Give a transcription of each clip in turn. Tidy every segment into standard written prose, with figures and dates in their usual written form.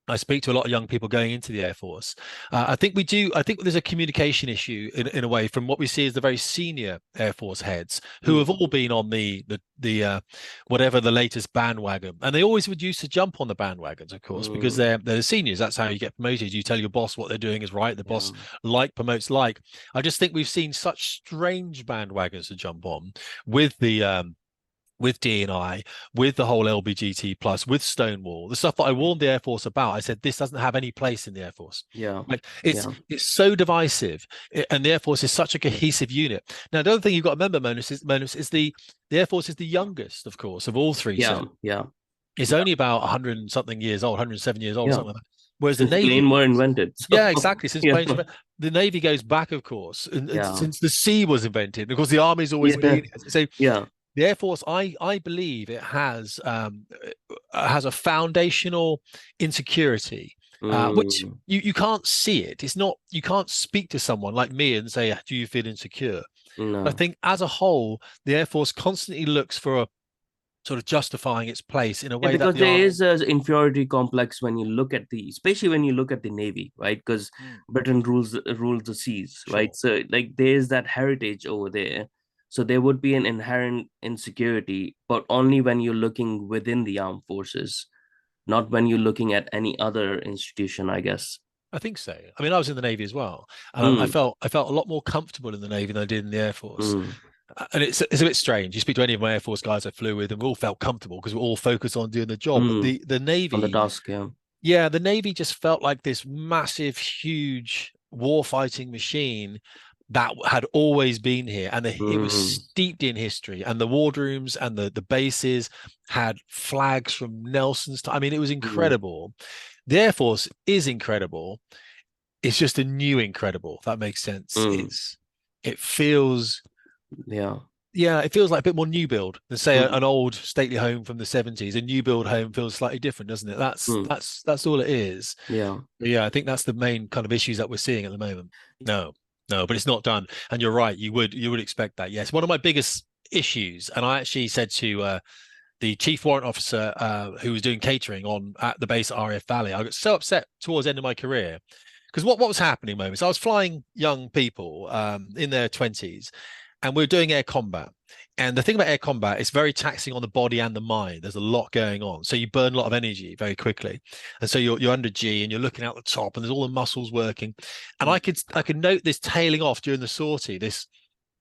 I speak to a lot of young people going into the Air Force. I think we do. I think there's a communication issue in a way from what we see as the very senior Air Force heads who have all been on the whatever the latest bandwagon, and they always would used to jump on the bandwagons, of course, because they're the seniors. That's how you get promoted. You tell your boss what they're doing is right. The boss promotes like. I just think we've seen such strange bandwagons to jump on with the with D&I, with the whole LBGT plus, with Stonewall, the stuff that I warned the Air Force about. I said, this doesn't have any place in the Air Force. Like it's so divisive, and the Air Force is such a cohesive unit. Now, the other thing you've got to remember, Monis, is the Air Force is the youngest, of course, of all three. It's only about 100 and something years old, 107 years old, something like that. Whereas since the Navy plane were invented. Yeah, exactly. Since planes the Navy goes back, of course, and since the sea was invented. And of course, the Army's always been. So the Air Force, I believe it has a foundational insecurity, which you can't see it. It's not, you can't speak to someone like me and say, do you feel insecure? No. I think as a whole, the Air Force constantly looks for a sort of justifying its place in a way because there is an inferiority complex when you look at especially when you look at the Navy, right? Because Britain rules the seas, right? So like there's that heritage over there. So there would be an inherent insecurity, but only when you're looking within the armed forces, not when you're looking at any other institution, I guess. I think so. I mean, I was in the Navy as well, and I felt a lot more comfortable in the Navy than I did in the Air Force. And it's a bit strange. You speak to any of my Air Force guys I flew with, and we all felt comfortable because we're all focused on doing the job. But the Navy, on the task, the Navy just felt like this massive, huge war-fighting machine that had always been here, and it was steeped in history, and the wardrooms and the bases had flags from Nelson's time. I mean, it was incredible. The Air Force is incredible. It's just a new incredible, if that makes sense. It feels it feels like a bit more new build than say an old stately home from the 70s. A new build home feels slightly different, doesn't it? That's all it is. I think that's the main kind of issues that we're seeing at the moment. No, but it's not done. And you're right. You would expect that. Yes. One of my biggest issues, and I actually said to the chief warrant officer who was doing catering at the base at RAF Valley, I got so upset towards the end of my career because what was happening moments. I was flying young people in their 20s, and we were doing air combat. And the thing about air combat, it's very taxing on the body and the mind. There's a lot going on. So you burn a lot of energy very quickly. And so you're under G and you're looking out the top and there's all the muscles working. And I could note this tailing off during the sortie. The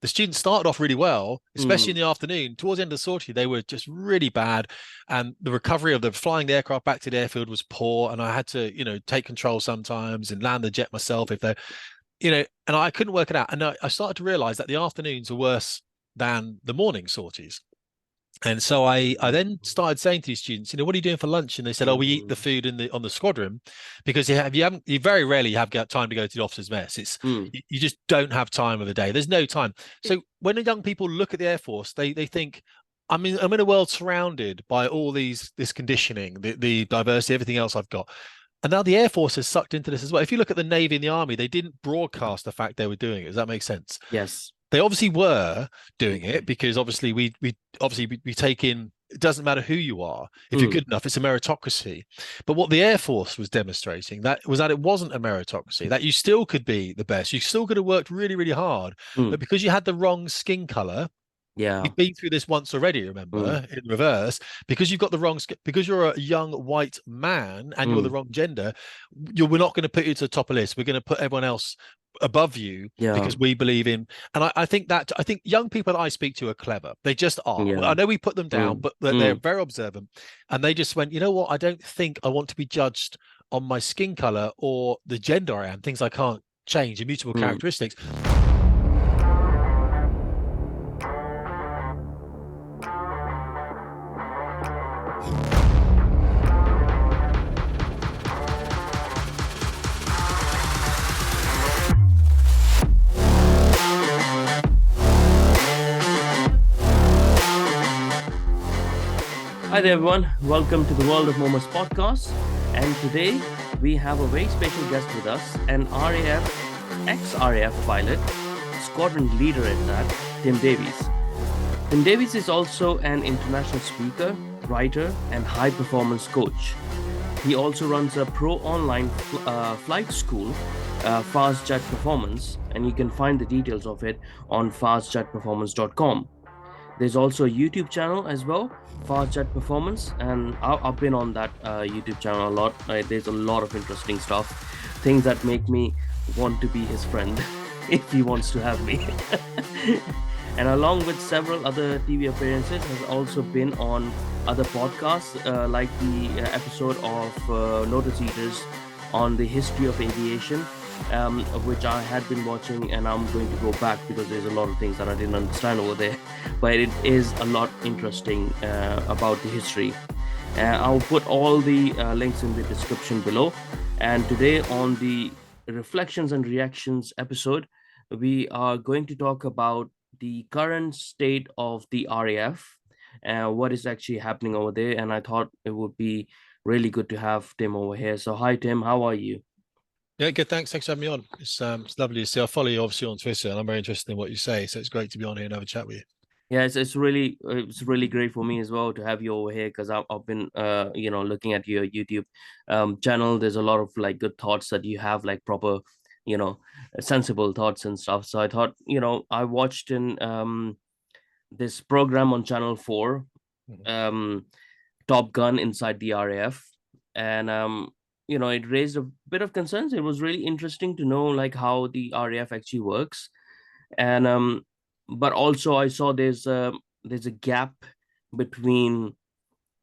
students started off really well, especially in the afternoon. Towards the end of the sortie, they were just really bad. And the recovery of flying the aircraft back to the airfield was poor. And I had to, take control sometimes and land the jet myself if they're, and I couldn't work it out. And I started to realize that the afternoons are worse than the morning sorties. And so I then started saying to these students, what are you doing for lunch? And they said, we eat the food on the squadron, because you very rarely have got time to go to the officer's mess. It's you just don't have time of the day. There's no time. So when the young people look at the Air Force, they think, I'm in a world surrounded by all this conditioning, the diversity, everything else I've got. And now the Air Force has sucked into this as well. If you look at the Navy and the Army, they didn't broadcast the fact they were doing it. Does that make sense? Yes. They obviously were doing it because obviously we take in, it doesn't matter who you are. If you're good enough, it's a meritocracy. But what the Air Force was demonstrating that it wasn't a meritocracy, that you still could be the best. You still could have worked really, really hard. But because you had the wrong skin color, you've been through this once already, remember, in reverse, because you've got the wrong, because you're a young white man and you're the wrong gender, we're not going to put you to the top of the list. We're going to put everyone else above you because we believe in, and I think young people that I speak to are clever. They just are. I know we put them down, but they're very observant, and they just went, you know what, I don't think I want to be judged on my skin color or the gender I am, things I can't change, immutable characteristics. Hi there, everyone. Welcome to the World of Momos podcast. And today we have a very special guest with us, an ex-RAF pilot, Squadron Leader at that, Tim Davies. Tim Davies is also an international speaker, writer, and high-performance coach. He also runs a pro online flight school, Fast Jet Performance, and you can find the details of it on fastjetperformance.com. There's also a YouTube channel as well, Fast Jet Performance, and I've been on that YouTube channel a lot. There's a lot of interesting stuff, things that make me want to be his friend if he wants to have me. And along with several other TV appearances, has also been on other podcasts, like the episode of Notice Eaters on the history of aviation, which I had been watching, and I'm going to go back because there's a lot of things that I didn't understand over there. But it is a lot interesting about the history. I'll put all the links in the description below. And today on the Reflections and Reactions episode, we are going to talk about the current state of the RAF, what is actually happening over there. And I thought it would be really good to have Tim over here. So hi Tim, how are you? Yeah, good. Thanks for having me on. It's lovely to see. I follow you obviously on Twitter, and I'm very interested in what you say. So it's great to be on here and have a chat with you. Yeah, it's really great for me as well to have you over here, because I've been looking at your YouTube channel. There's a lot of like good thoughts that you have, like proper, you know, sensible thoughts and stuff. So I thought, I watched in this program on Channel 4, Top Gun Inside the RAF, and it raised a bit of concerns. It was really interesting to know like how the RAF actually works, and but also I saw there's a gap between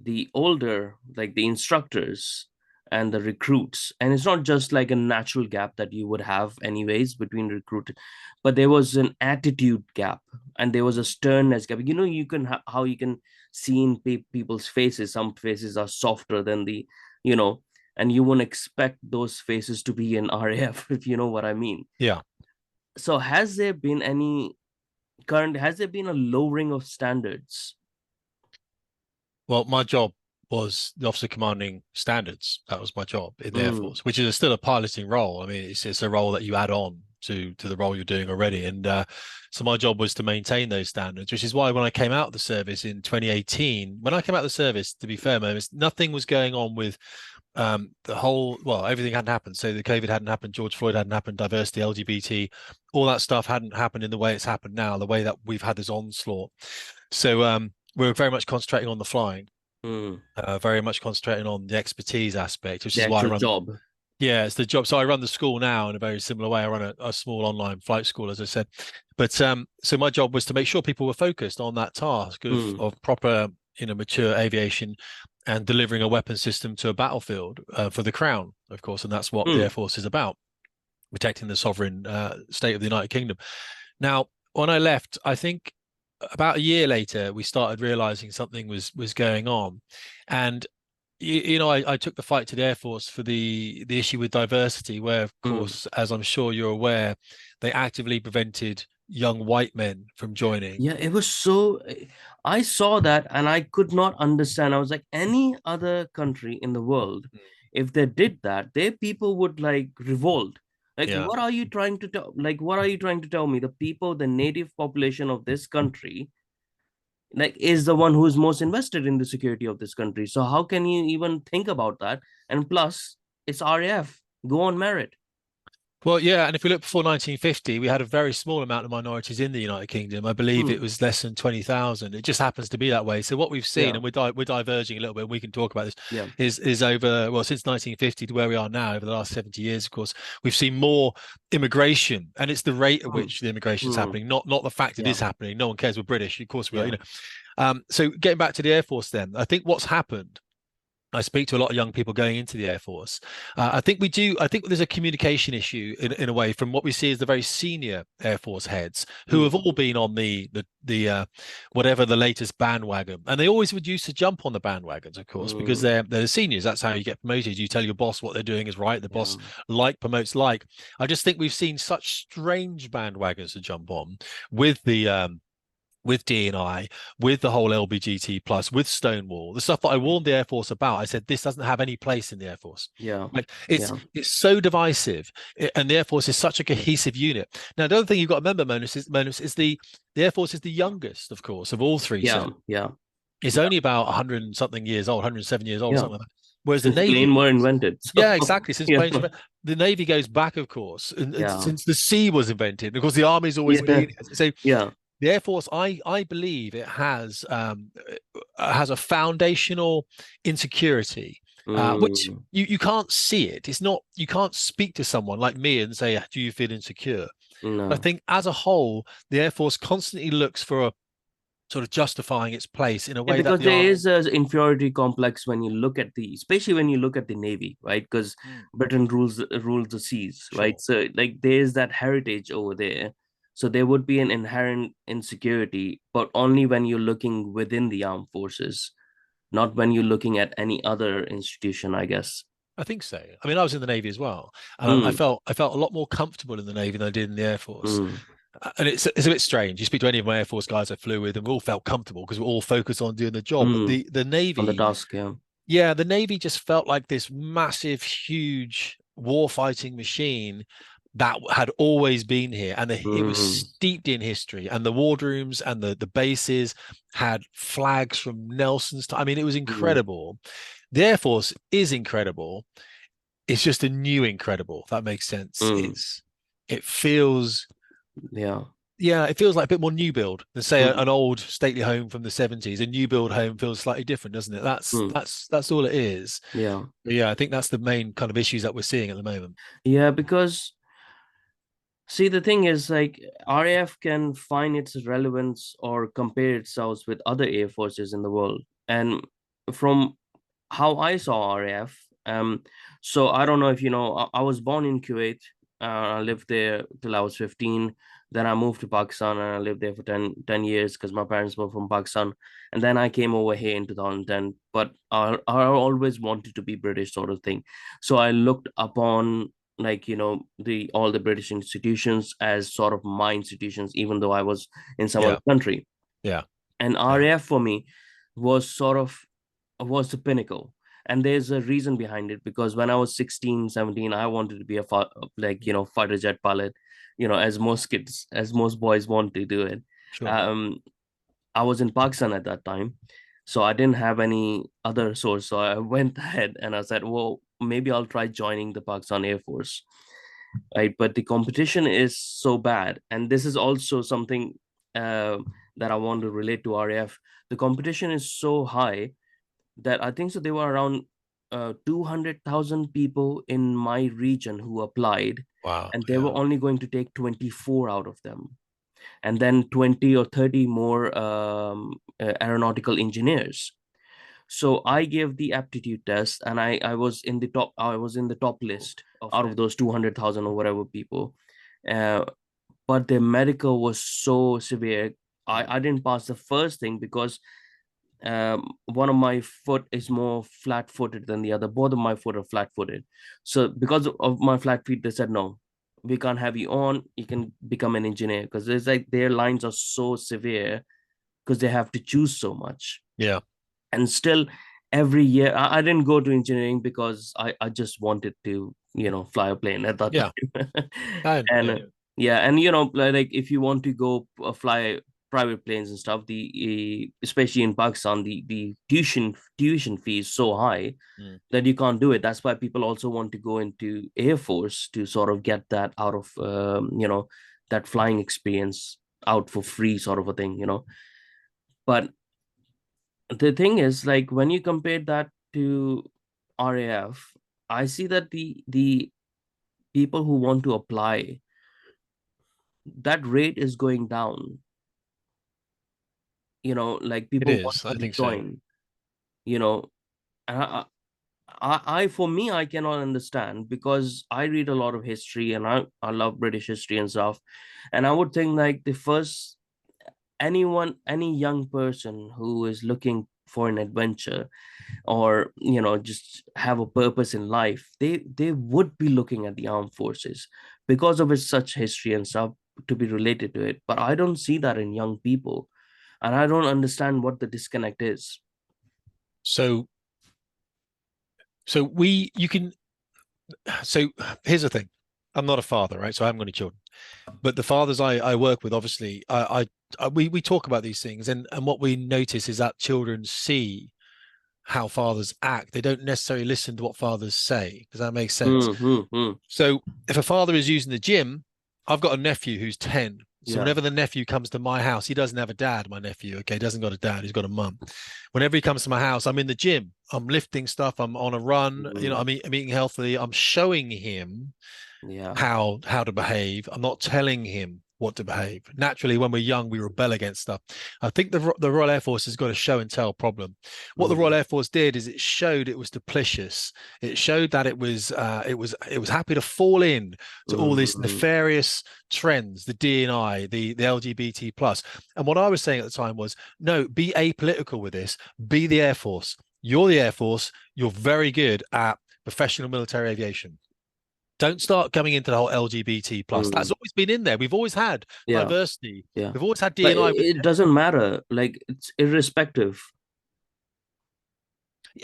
the older, like the instructors and the recruits, and it's not just like a natural gap that you would have anyways between recruit, but there was an attitude gap, and there was a sternness gap. You can how you can see in people's faces, some faces are softer than the, you know and you wouldn't expect those faces to be in RAF, if you know what I mean. Yeah. So has there been a lowering of standards? Well, my job was the officer commanding standards. That was my job in the Air Force, which is still a piloting role. I mean, it's a role that you add on to the role you're doing already. And so my job was to maintain those standards, which is why when I came out of the service in 2018, when I came out of the service, to be fair, nothing was going on with everything hadn't happened. So the COVID hadn't happened, George Floyd hadn't happened, diversity, LGBT, all that stuff hadn't happened in the way it's happened now, the way that we've had this onslaught. So we're very much concentrating on the flying, very much concentrating on the expertise aspect, which is why I run job. Yeah, it's the job. So I run the school now in a very similar way. I run a small online flight school, as I said. But so my job was to make sure people were focused on that task of proper, mature aviation and delivering a weapon system to a battlefield for the crown, of course. And that's what the Air Force is about, protecting the sovereign state of the United Kingdom. Now, when I left, I think about a year later, we started realizing something was going on. And I took the fight to the Air Force for the issue with diversity, where, of course, as I'm sure you're aware, they actively prevented young white men from joining. Yeah, it was so. I saw that and I could not understand. I was like, any other country in the world, if they did that, their people would like revolt. Like, what are you trying to tell? Like, what are you trying to tell me? The people, the native population of this country, like, is the one who is most invested in the security of this country. So how can you even think about that? And plus, it's RAF. Go on merit. Well, yeah, and if we look before 1950, we had a very small amount of minorities in the United Kingdom. I believe it was less than 20,000. It just happens to be that way. So what we've seen, and we're diverging a little bit, and we can talk about this, is over, since 1950 to where we are now, over the last 70 years, of course, we've seen more immigration, and it's the rate at which the immigration is happening, not the fact it is happening. No one cares. We're British. Of course we are, So getting back to the Air Force then, I think what's happened, I speak to a lot of young people going into the Air Force. I think there's a communication issue in a way from what we see as the very senior Air Force heads who have all been on the whatever the latest bandwagon, and they always would used to jump on the bandwagons, of course, because they're the seniors. That's how you get promoted. You tell your boss what they're doing is right. The boss promotes like. I just think we've seen such strange bandwagons to jump on with the with D&I, with the whole LBGT plus, with Stonewall, the stuff that I warned the Air Force about. I said, this doesn't have any place in the Air Force. Like it's so divisive, and the Air Force is such a cohesive unit. Now, the other thing you've got to remember, Manus, is the Air Force is the youngest, of course, of all three. It's only about 100 and something years old, 107 years old, something like that. Whereas the since plane Navy, were invented. yeah, So exactly. Since yeah, planes, the Navy goes back, of course, and yeah, since the sea was invented. Of course, the Army's always yeah, been. So yeah. the Air Force, I believe it has a foundational insecurity, which Mm, you can't see it. It's not, you can't speak to someone like me and say, "Do you feel insecure?" But I no. think as a whole, the Air Force constantly looks for a sort of justifying its place in a Yeah, way that because the there Army. is an inferiority complex when you look at the, especially when you look at the Navy, right? Because Mm. Britain rules the seas, right? Sure. So like there's that heritage over there. So there would be an inherent insecurity, but only when you're looking within the armed forces, not when you're looking at any other institution, I guess. I think so. I mean, I was in the Navy as well, and Mm, I felt a lot more comfortable in the Navy than I did in the Air Force. mm, And it's a bit strange. You speak to any of my Air Force guys I flew with, and we all felt comfortable because we're all focused on doing the job. But mm. the On the Navy, task, yeah. yeah, the Navy just felt like this massive, huge war-fighting machine that had always been here, and it was Mm, steeped in history. And the wardrooms and the bases had flags from Nelson's time. I mean, it was mm, incredible. The Air Force is incredible. It's just a new incredible, if that makes sense. mm. It feels, Yeah. yeah, it feels like a bit more new build than say an Mm, old stately home from the 70s. A new build home feels slightly different, doesn't it? mm. That's all it is. Yeah. But yeah, I think that's the main kind of issues that we're seeing at the moment. Yeah, because see, the thing is, like, RAF can find its relevance or compare itself with other air forces in the world. And from how I saw RAF, so I don't know if you know, I was born in Kuwait. I lived there till I was 15. Then I moved to Pakistan and I lived there for 10 years because my parents were from Pakistan. And then I came over here in 2010. But I always wanted to be British, sort of thing. So I looked upon, like, the all the British institutions as sort of my institutions, even though I was in some other Yeah, country. yeah, And yeah, RAF for me was sort of was the pinnacle. And there's a reason behind it, because when I was 16, 17, I wanted to be a fighter jet pilot, as most kids, as most boys want to do it. sure. um I was in Pakistan at that time, so I didn't have any other source. So I went ahead and I said, well, maybe I'll try joining the Pakistan Air Force, right? But the competition is so bad, and this is also something uh, that I want to relate to RAF. The competition is so high that I think so there were around 200,000 people in my region who applied, Wow. and they were Yeah. only going to take 24 out of them, and then 20 or 30 more aeronautical engineers. So I gave the aptitude test, and I was in the top. I was in the top list out of those 200,000 or whatever people. Uh, but the medical was so severe. I didn't pass the first thing because one of my foot is more flat-footed than the other. Both of my foot are flat-footed. So because of my flat feet, they said no, we can't have you on. You can become an engineer, because it's like their lines are so severe because they have to choose so much. Yeah. And still, every year, I didn't go to engineering because I just wanted to fly a plane at that Yeah. time. Yeah. And yeah, and like if you want to go fly private planes and stuff, the especially in Pakistan, the tuition fee is so high Mm. that you can't do it. That's why people also want to go into Air Force to sort of get that out of that flying experience out for free, sort of a thing. But the thing is, like, when you compare that to RAF, I see that the people who want to apply, that rate is going down. Like, It people want is. I to think so. join. You know, and I for me, I cannot understand, because I read a lot of history and I love British history and stuff, and I would think like the first any young person who is looking for an adventure, or just have a purpose in life, they would be looking at the armed forces because of its such history and stuff, to be related to it. But I don't see that in young people, and I don't understand what the disconnect is. So you can, so here's the thing. I'm not a father, right? So I haven't got any children. But the fathers I work with, obviously, we talk about these things, and what we notice is that children see how fathers act. They don't necessarily listen to what fathers say. Does that make sense? So if a father is using the gym, I've got a nephew who's 10. So Yeah. whenever the nephew comes to my house, he doesn't have a dad, my nephew. Okay, he doesn't got a dad, he's got a mum. Whenever he comes to my house, I'm in the gym. I'm lifting stuff. I'm on a run. I'm eating healthily. I'm showing him Yeah. how to behave. I'm not telling him what to behave. Naturally, when we're young, we rebel against stuff. I think the Royal Air Force has got a show and tell problem. What the Royal Air Force did is it showed it was duplicitous. It showed that it was happy to fall in to all these nefarious trends, the D&I, the LGBT plus. And what I was saying at the time was, no, be apolitical with this. Be the Air Force. You're the Air Force. You're very good at professional military aviation. Don't start coming into the whole LGBT plus. That's always been in there. We've always had Yeah. diversity. Yeah. We've always had But D&I. it doesn't matter. Like, it's irrespective.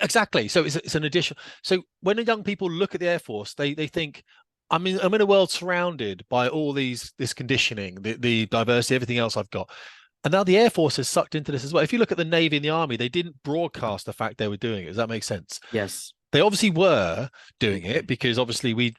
Exactly. So it's an addition. So when the young people look at the Air Force, they think, I'm in a world surrounded by all this conditioning, the diversity, everything else I've got. And now the Air Force has sucked into this as well. If you look at the Navy and the Army, they didn't broadcast the fact they were doing it. Does that make sense? Yes. They obviously were doing it because obviously we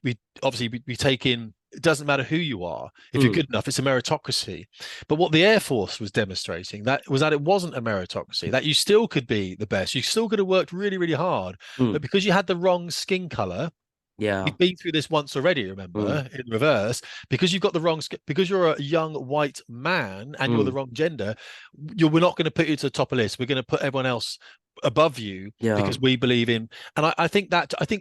take in, it doesn't matter who you are. If you're good enough, it's a meritocracy. But what the Air Force was demonstrating that it wasn't a meritocracy, that you still could be the best. You still could have worked really, really hard. But because you had the wrong skin color, Yeah. you've been through this once already, remember, in reverse, because you've got the wrong, because you're a young white man and you're the wrong gender, we're not going to put you to the top of the list. We're going to put everyone else above you because we believe in, and I think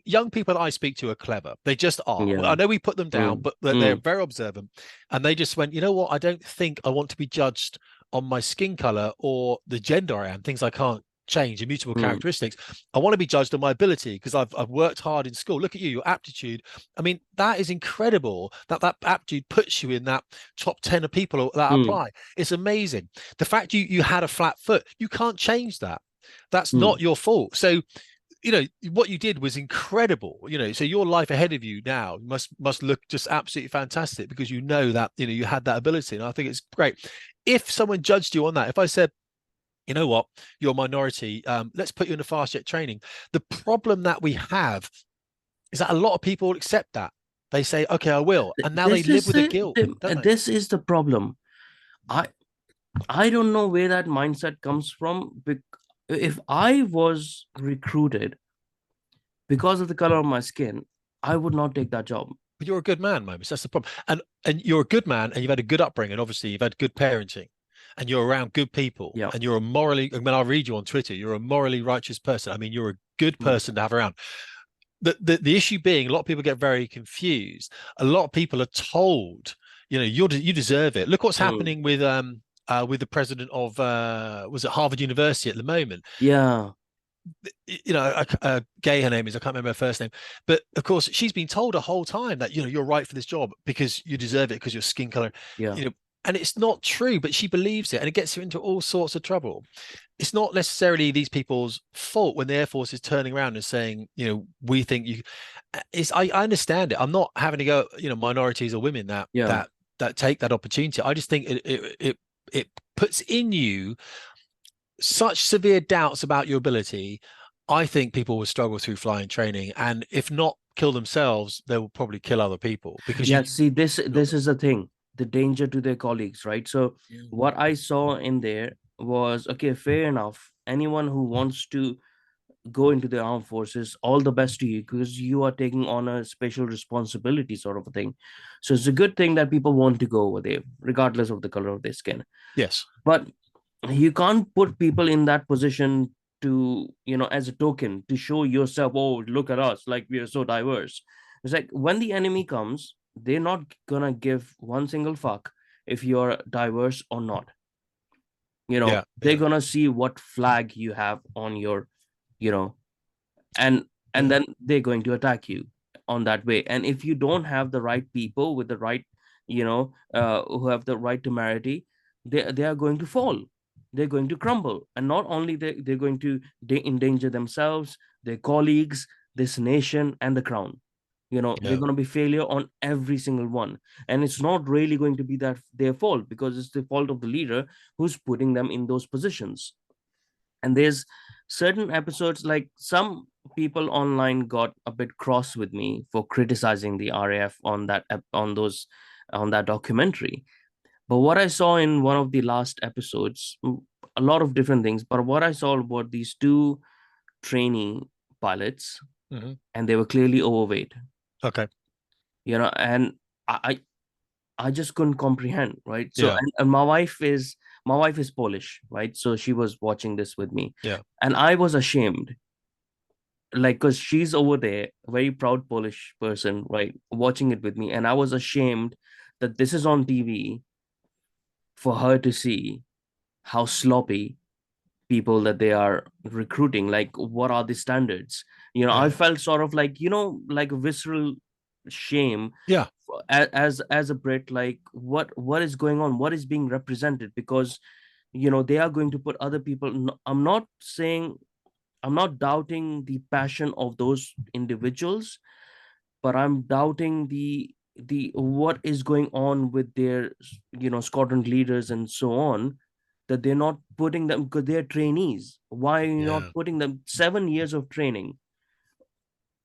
young people that I speak to are clever. They just are. Yeah. I know we put them down, but they're very observant. And they just went, you know what? I don't think I want to be judged on my skin color or the gender I am, things I can't change, immutable characteristics. I want to be judged on my ability because I've worked hard in school. Look at you, your aptitude. I mean, that is incredible that aptitude puts you in that top 10 of people that apply. It's amazing. The fact you had a flat foot, you can't change that. That's not your fault. So, what you did was incredible. So your life ahead of you now must look just absolutely fantastic because you know that you had that ability. And I think it's great. If someone judged you on that, if I said, you know what, you're a minority, let's put you in a fast jet training. The problem that we have is that a lot of people accept that. They say, okay, I will. And now they live with the guilt. This is the problem. I don't know where that mindset comes from. If I was recruited because of the color of my skin, I would not take that job. But you're a good man, Momus. That's the problem. And you're a good man, and you've had a good upbringing. Obviously, you've had good parenting, and you're around good people. Yeah. And you're a morally, I mean, I'll read you on Twitter, you're a morally righteous person. I mean, you're a good person to have around. The issue being, a lot of people get very confused. A lot of people are told, you deserve it. Look what's happening with the president of was it Harvard University at the moment? Yeah. Gay, her name is, I can't remember her first name, but of course she's been told the whole time that you're right for this job because you deserve it because your skin color. Yeah. And it's not true, but she believes it, and it gets her into all sorts of trouble. It's not necessarily these people's fault when the Air Force is turning around and saying, we think you. I understand it. I'm not having to go, minorities or women that take that opportunity. I just think it puts in you such severe doubts about your ability. I think people will struggle through flying training, and if not kill themselves, they will probably kill other people because this is the thing. The danger to their colleagues, right? So what I saw in there was, okay, fair enough. Anyone who wants to go into the armed forces, all the best to you because you are taking on a special responsibility sort of a thing. So it's a good thing that people want to go over there, regardless of the color of their skin. Yes. But you can't put people in that position to, as a token to show yourself, oh, look at us, like we are so diverse. It's like when the enemy comes, they're not gonna give one single fuck if you're diverse or not. They're gonna see what flag you have on your, and then they're going to attack you on that way. And if you don't have the right people with the right, who have the right temerity, they are going to fall. They're going to crumble, and not only they're going to endanger themselves, their colleagues, this nation, and the crown. They're going to be failure on every single one, and it's not really going to be that their fault because it's the fault of the leader who's putting them in those positions. And there's certain episodes, like some people online got a bit cross with me for criticizing the RAF on on that documentary. But what I saw in one of the last episodes, a lot of different things, but what I saw were these two trainee pilots, Hmm. and they were clearly overweight, Okay. and I I just couldn't comprehend, right? So, Yeah. and my wife is Polish, right? So she was watching this with me, Yeah. and I was ashamed, like, because she's over there, a very proud Polish person, right, watching it with me, and I was ashamed that this is on TV for her to see how sloppy people that they are recruiting, like what are the standards. I Yeah. felt sort of like, like a visceral shame Yeah. as a Brit, like what is going on, what is being represented, because they are going to put other people. I'm not saying, I'm not doubting the passion of those individuals, but I'm doubting the what is going on with their squadron leaders and so on, that they're not putting them, because they're trainees. Why are you not Yeah. putting them 7 years of training?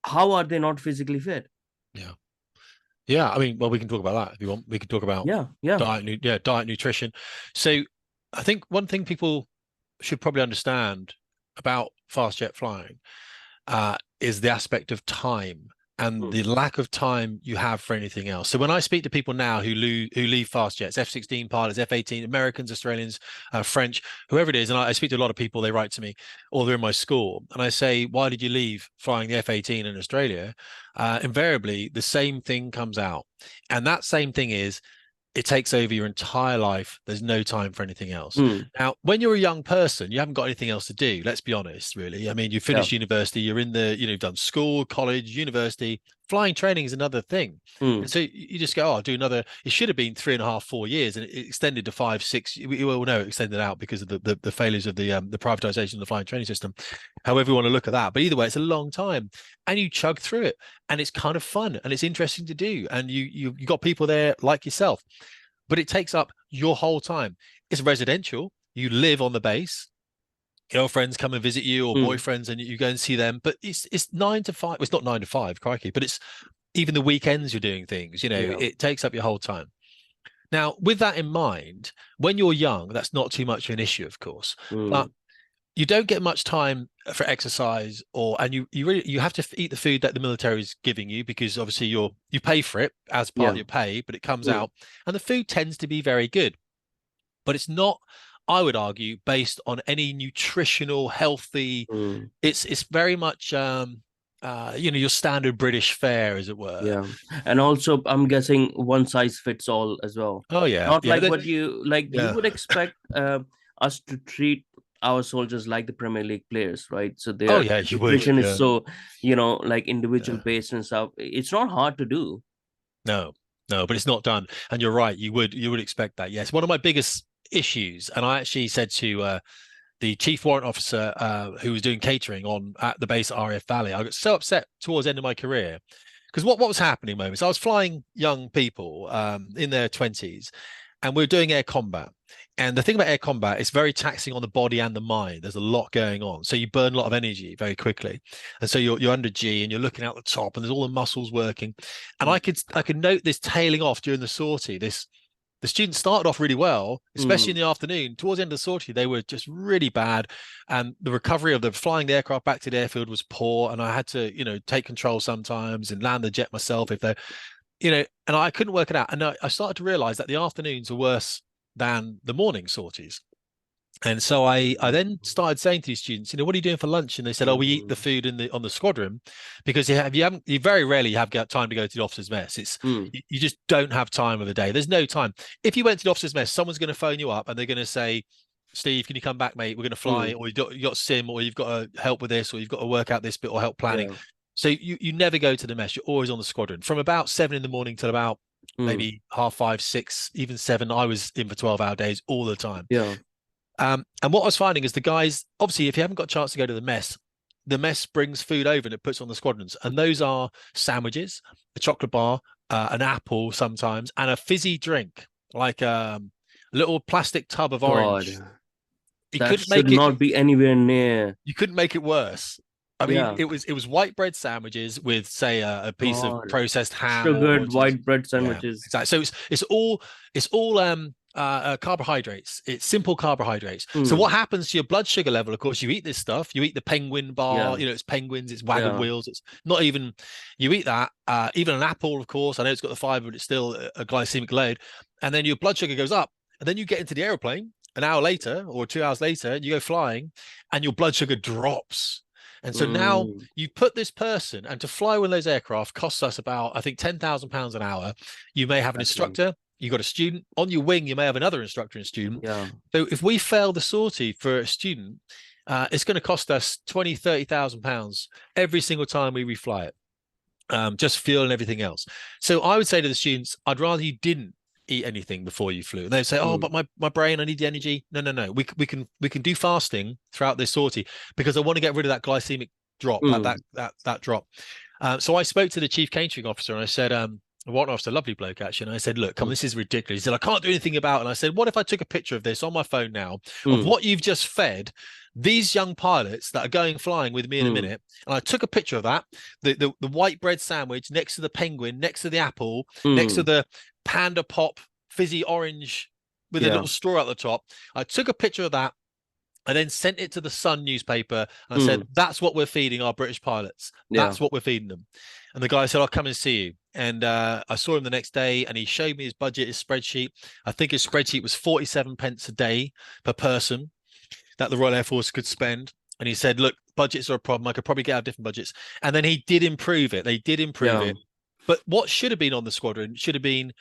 How are they not physically fit? Yeah. Yeah. I mean, well, we can talk about that if you want. We can talk about Yeah, yeah. diet, nutrition. So I think one thing people should probably understand about fast jet flying is the aspect of time and Mm, the lack of time you have for anything else. So when I speak to people now who leave fast jets, F-16 pilots, F-18, Americans, Australians, French, whoever it is, and I speak to a lot of people, they write to me, or they're in my school, and I say, why did you leave flying the F-18 in Australia? Invariably, the same thing comes out. And that same thing is it takes over your entire life. There's no time for anything else. mm, Now, when you're a young person, you haven't got anything else to do. Let's be honest, really. I mean, you yeah. finished university, you're in you've done school, college, university. Flying training is another thing. And Mm, so you just go, oh, I'll do another. It should have been 3.5, 4 years, and it extended to 5, 6. Well, no, it extended out because of the failures of the privatization of the flying training system. However you want to look at that, but either way, it's a long time, and you chug through it, and it's kind of fun and it's interesting to do, and you got people there like yourself, but it takes up your whole time. It's residential. You live on the base. Girlfriends come and visit you, or mm, boyfriends, and you go and see them. But it's 9 to 5. Well, it's not 9 to 5, crikey. But it's even the weekends you're doing things. yeah. It takes up your whole time. Now, with that in mind, when you're young, that's not too much of an issue, of course. But Mm, you don't get much time for exercise, and you have to eat the food that the military is giving you, because obviously you pay for it as part of yeah. your pay, but it comes Mm, out, and the food tends to be very good, but it's not, I would argue, based on any nutritional healthy. mm, It's very much your standard British fare, as it were. yeah. And also, I'm guessing one size fits all as well. Oh yeah, Not yeah, like what you yeah. would expect us to treat our soldiers like the Premier League players, right? So Oh their yeah, you would. nutrition is Yeah, so, like individual yeah. based and stuff. It's not hard to do. No, no, but it's not done. And you're right. You would expect that. Yes, one of my biggest issues, and I actually said to the chief warrant officer who was doing catering on at the base at RAF Valley, I got so upset towards the end of my career, because what was happening moments, I was flying young people in their 20s, and we are doing air combat. And the thing about air combat, it's very taxing on the body and the mind. There's a lot going on, so you burn a lot of energy very quickly, and so you're under G and you're looking out the top, and there's all the muscles working. And Mm, I could note this tailing off during the sortie. The students started off really well, especially in mm, the afternoon. Towards the end of the sortie, they were just really bad. And the recovery of the flying the aircraft back to the airfield was poor. And I had to, take control sometimes and land the jet myself if they're, and I couldn't work it out. And I started to realize that the afternoons are worse than the morning sorties. And so I then started saying to these students, what are you doing for lunch? And they said, oh, we eat the mm, food on the squadron, because you very rarely have got time to go to the officers' mess. It's mm, you just don't have time of the day. There's no time. If you went to the officers' mess, someone's going to phone you up and they're going to say, Steve, can you come back, mate? We're going to fly, mm, or you got sim, or you've got to help with this, or you've got to work out this bit, or help planning. yeah. So you never go to the mess. You're always on the squadron from about 7 in the morning till about Mm, maybe half 5, 6, even 7. I was in for 12-hour days all the time. yeah. And what I was finding is the guys, obviously, if you haven't got a chance to go to the mess brings food over and it puts on the squadrons. And those are sandwiches, a chocolate bar, an apple sometimes, and a fizzy drink, like a little plastic tub of orange. God. You That couldn't should make it. not be anywhere near. You couldn't make it worse. I mean, Yeah. it was white bread sandwiches with, say, a piece of God. processed ham, or Sugared just, white bread yeah, sandwiches. exactly. So it's all carbohydrates. It's simple carbohydrates. So Hmm. what happens to your blood sugar level? Of course, you eat this stuff. You eat the penguin bar. Yeah. You know, it's penguins. It's wagon Yeah. wheels. It's not even. You eat that. Even an apple, of course. I know it's got the fiber, but it's still a glycemic load. And then your blood sugar goes up. And then you get into the aeroplane an hour later or 2 hours later. You go flying, and your blood sugar drops. And so now Mm. you put this person, and to fly one of those aircraft costs us about, I think, £10,000 an hour. You may have an Exactly. instructor, you've got a student on your wing, you may have another instructor and student. Yeah. So if we fail the sortie for a student, it's going to cost us 20, £30,000 every single time we refly it. Just fuel and everything else. So I would say to the students, I'd rather you didn't eat anything before you flew. And they'd say, "Oh, Mm. but my brain, I need the energy." No, no, no. We can do fasting throughout this sortie, because I want to get rid of that glycemic drop, that Mm. that that that drop. So I spoke to the chief catering officer, and I said, what officer, lovely bloke actually, and I said, "Look, come on, Mm. this is ridiculous." He said, "I can't do anything about it." And I said, "What if I took a picture of this on my phone now, of Mm. what you've just fed these young pilots that are going flying with me in a Mm. minute?" And I took a picture of that, the white bread sandwich next to the penguin, next to the apple, next to Mm. the Panda Pop fizzy orange with a Yeah. little straw at the top. I took a picture of that. I then sent it to the Sun newspaper, and I said, Mm. "That's what we're feeding our British pilots. Yeah. That's what we're feeding them." And the guy said, "I'll come and see you." And I saw him the next day, and he showed me his budget, his spreadsheet. I think his spreadsheet was 47 pence a day per person that the Royal Air Force could spend. And he said, "Look, budgets are a problem. I could probably get out different budgets." And then he did improve it. They did improve Yeah. it. But what should have been on the squadron should have been,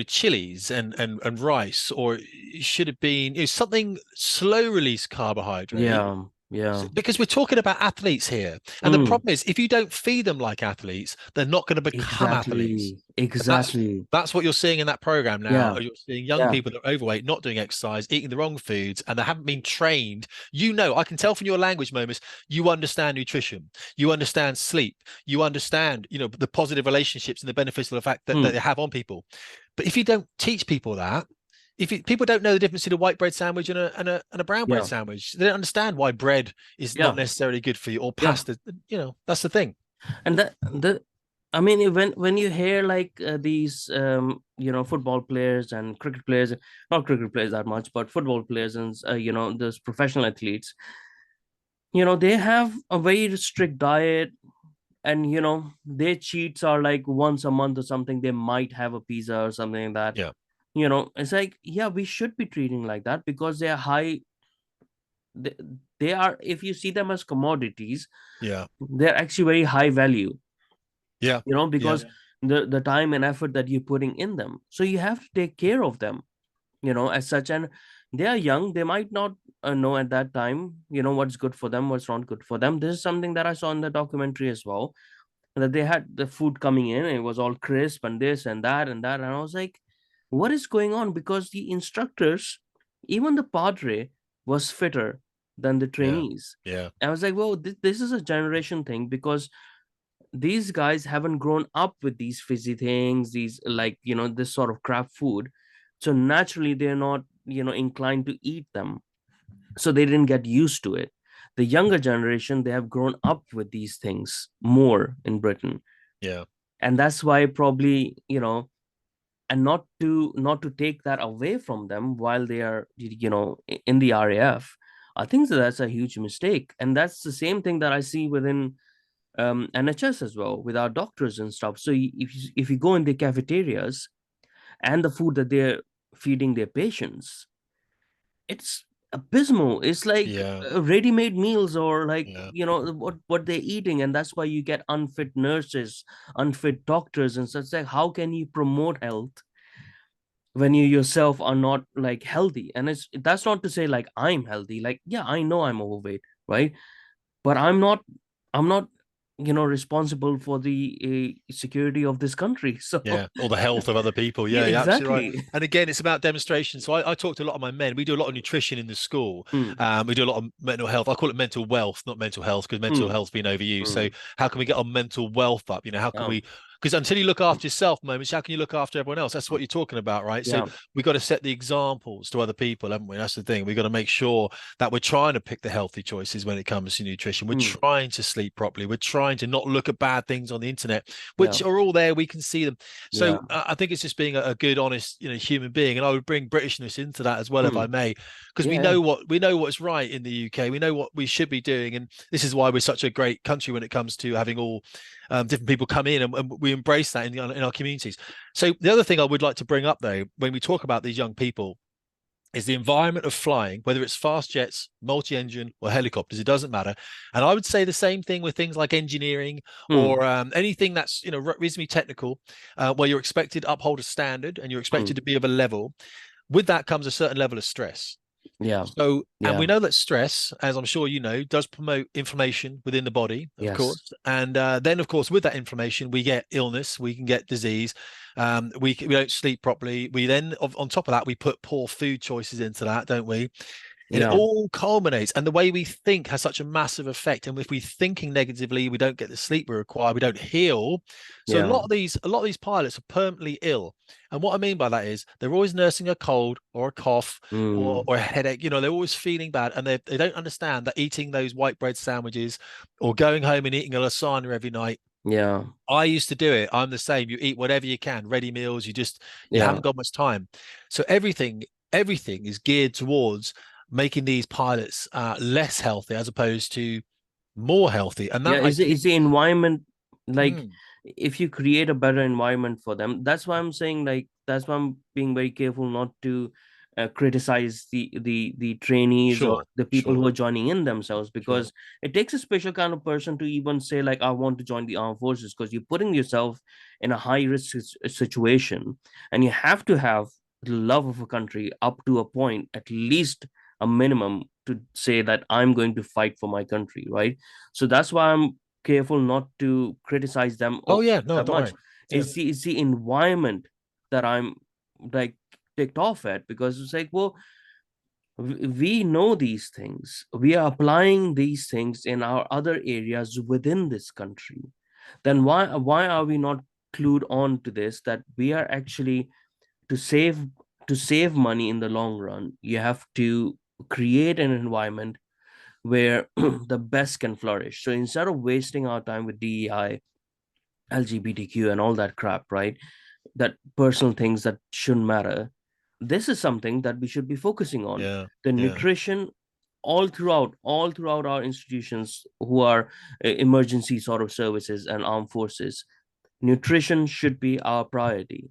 chilies and rice, or it should have been, something slow release carbohydrate, Yeah. Yeah. because we're talking about athletes here. And the Mm. problem is, if you don't feed them like athletes, they're not going to become athletes. Exactly. And that's Exactly. that's what you're seeing in that program now. Yeah. You're seeing young Yeah. people that are overweight, not doing exercise, eating the wrong foods, and they haven't been trained. I can tell from your language, Momus, you understand nutrition, you understand sleep, you understand, the positive relationships and the benefits of the fact that Mm. they have on people. But if you don't teach people that, people don't know the difference between a white bread sandwich and a brown bread Yeah. sandwich, they don't understand why bread is not Yeah. necessarily good for you, or Yeah. pasta. That's the thing. And I mean, when you hear like these football players and cricket players, not cricket players that much, but football players and those professional athletes, they have a very strict diet, and their cheats are like once a month or something. They might have a pizza or something like that. Yeah, It's like, yeah, we should be treating like that because they are high. They, they are, if you see them as commodities, yeah, they're actually very high value, yeah, yeah, because the time and effort that you're putting in them, so you have to take care of them, as such. And they are young, they might not know at that time, what's good for them, what's not good for them. This is something that I saw in the documentary as well, that they had the food coming in and it was all crisp and this and that and that, and I was like, what is going on? Because the instructors, even the padre, was fitter than the yeah, trainees. yeah, I was like, well, this is a generation thing, because these guys haven't grown up with these fizzy things, these, like, this sort of crap food. So naturally they're not, inclined to eat them, so they didn't get used to it. The younger generation, they have grown up with these things more in Britain, yeah, and that's why probably, and not to take that away from them while they are, in the RAF. I think that's a huge mistake, and that's the same thing that I see within NHS as well, with our doctors and stuff. So if you go in the cafeterias and the food that they're feeding their patients, it's abysmal. It's like yeah, ready-made meals, or like, yeah, what they're eating, and that's why you get unfit nurses, unfit doctors, and such. Like, how can you promote health when you yourself are not like healthy? And that's not to say like I'm healthy. Like, yeah, I know I'm overweight, right? But I'm not responsible for the security of this country. So yeah. Or the health of other people. yeah, Yeah, you're absolutely right. exactly. And again, it's about demonstration. So I talk to a lot of my men. We do a lot of nutrition in the school. Mm, We do a lot of mental health. I call it mental wealth, not mental health, because mental mm, health's been overused. So mm. how can we get our mental wealth up? How can Yeah. we because until you look after yourself, moments, how can you look after everyone else? That's what you're talking about, right? So Yeah. we've got to set the examples to other people, haven't we? That's the thing. We've got to make sure that we're trying to pick the healthy choices when it comes to nutrition. We're Mm. trying to sleep properly. We're trying to not look at bad things on the internet, Yeah. which are all there. We can see them. Yeah. So I think it's just being a good, honest, human being. And I would bring Britishness into that as well, if I Mm. may, because Yeah. Yeah. we know what's right in the UK. We know what we should be doing, and this is why we're such a great country when it comes to having all different people come in, and we embrace that in our communities. So the other thing I would like to bring up, though, when we talk about these young people, is the environment of flying, whether it's fast jets, multi-engine, or helicopters. It doesn't matter. And I would say the same thing with things like engineering Mm. or anything that's reasonably technical, where you're expected to uphold a standard and you're expected Mm. to be of a level. With that comes a certain level of stress. Yeah. So, and Yeah. we know that stress, as I'm sure you know, does promote inflammation within the body, of Yes. course. And then, of course, with that inflammation, we get illness, we can get disease. We don't sleep properly. We then, on top of that, we put poor food choices into that, don't we? And it Yeah. all culminates. And the way we think has such a massive effect. And if we're thinking negatively, we don't get the sleep we require. We don't heal. So Yeah. a lot of these pilots are permanently ill. And what I mean by that is they're always nursing a cold or a cough Mm. or a headache. They're always feeling bad, and they don't understand that eating those white bread sandwiches or going home and eating a lasagna every night. Yeah. I used to do it. I'm the same. You eat whatever you can, ready meals. You Yeah. haven't got much time. So everything is geared towards making these pilots less healthy as opposed to more healthy. And Yeah. that I Is think, the environment like, mm, if you create a better environment for them? That's why I'm saying, like, that's why I'm being very careful not to criticize the trainees or sure, the people sure, who are joining in themselves, sure. because it takes a special kind of person to even say, like, I want to join the armed forces, because you're putting yourself in a high risk situation, and you have to have the love of a country up to a point, at least a minimum, to say that I'm going to fight for my country, right? So that's why I'm careful not to criticize them Oh yeah, no, that don't much. worry. Yeah, It's the environment that I'm, like, ticked off at, because it's like, well, we know these things, we are applying these things in our other areas within this country. Then why are we not clued on to this, that we are actually, to save money in the long run, you have to create an environment where the best can flourish. So instead of wasting our time with DEI, LGBTQ, and all that crap, right? That personal things that shouldn't matter. This is something that we should be focusing on. yeah, The yeah. nutrition, all throughout our institutions who are emergency sort of services and armed forces, nutrition should be our priority.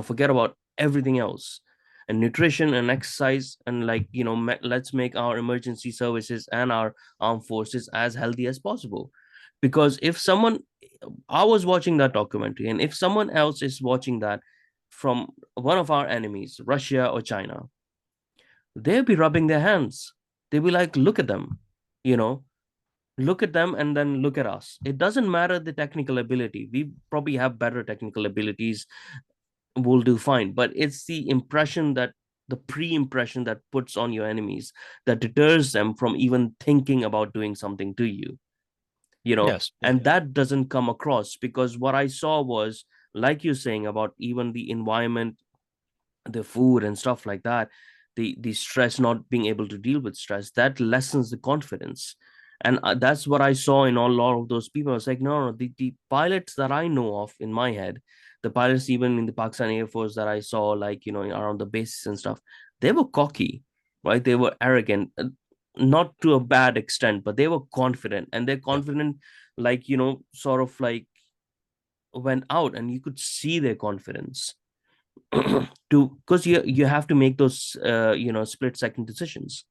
Forget about everything else. And nutrition and exercise, and, like, let's make our emergency services and our armed forces as healthy as possible. Because if someone, I was watching that documentary, and if someone else is watching that from one of our enemies, Russia or China, they'll be rubbing their hands. They'll be like, look at them, you know, look at them, and then look at us. It doesn't matter the technical ability. We probably have better technical abilities, we'll do fine. But it's the impression, that the pre-impression that puts on your enemies, that deters them from even thinking about doing something to you. Yes, yeah, And that doesn't come across, because what I saw was, like you're saying, about even the environment, the food and stuff like that, the stress, not being able to deal with stress, that lessens the confidence. And that's what I saw in a lot of those people. I was like, no, no, the pilots that I know of in my head, the pilots even in the Pakistan Air Force that I saw, like, around the bases and stuff, they were cocky, right? They were arrogant, not to a bad extent, but they were confident, and they're yeah, confident, like, sort of like, went out, and you could see their confidence. To Because you have to make those split second decisions.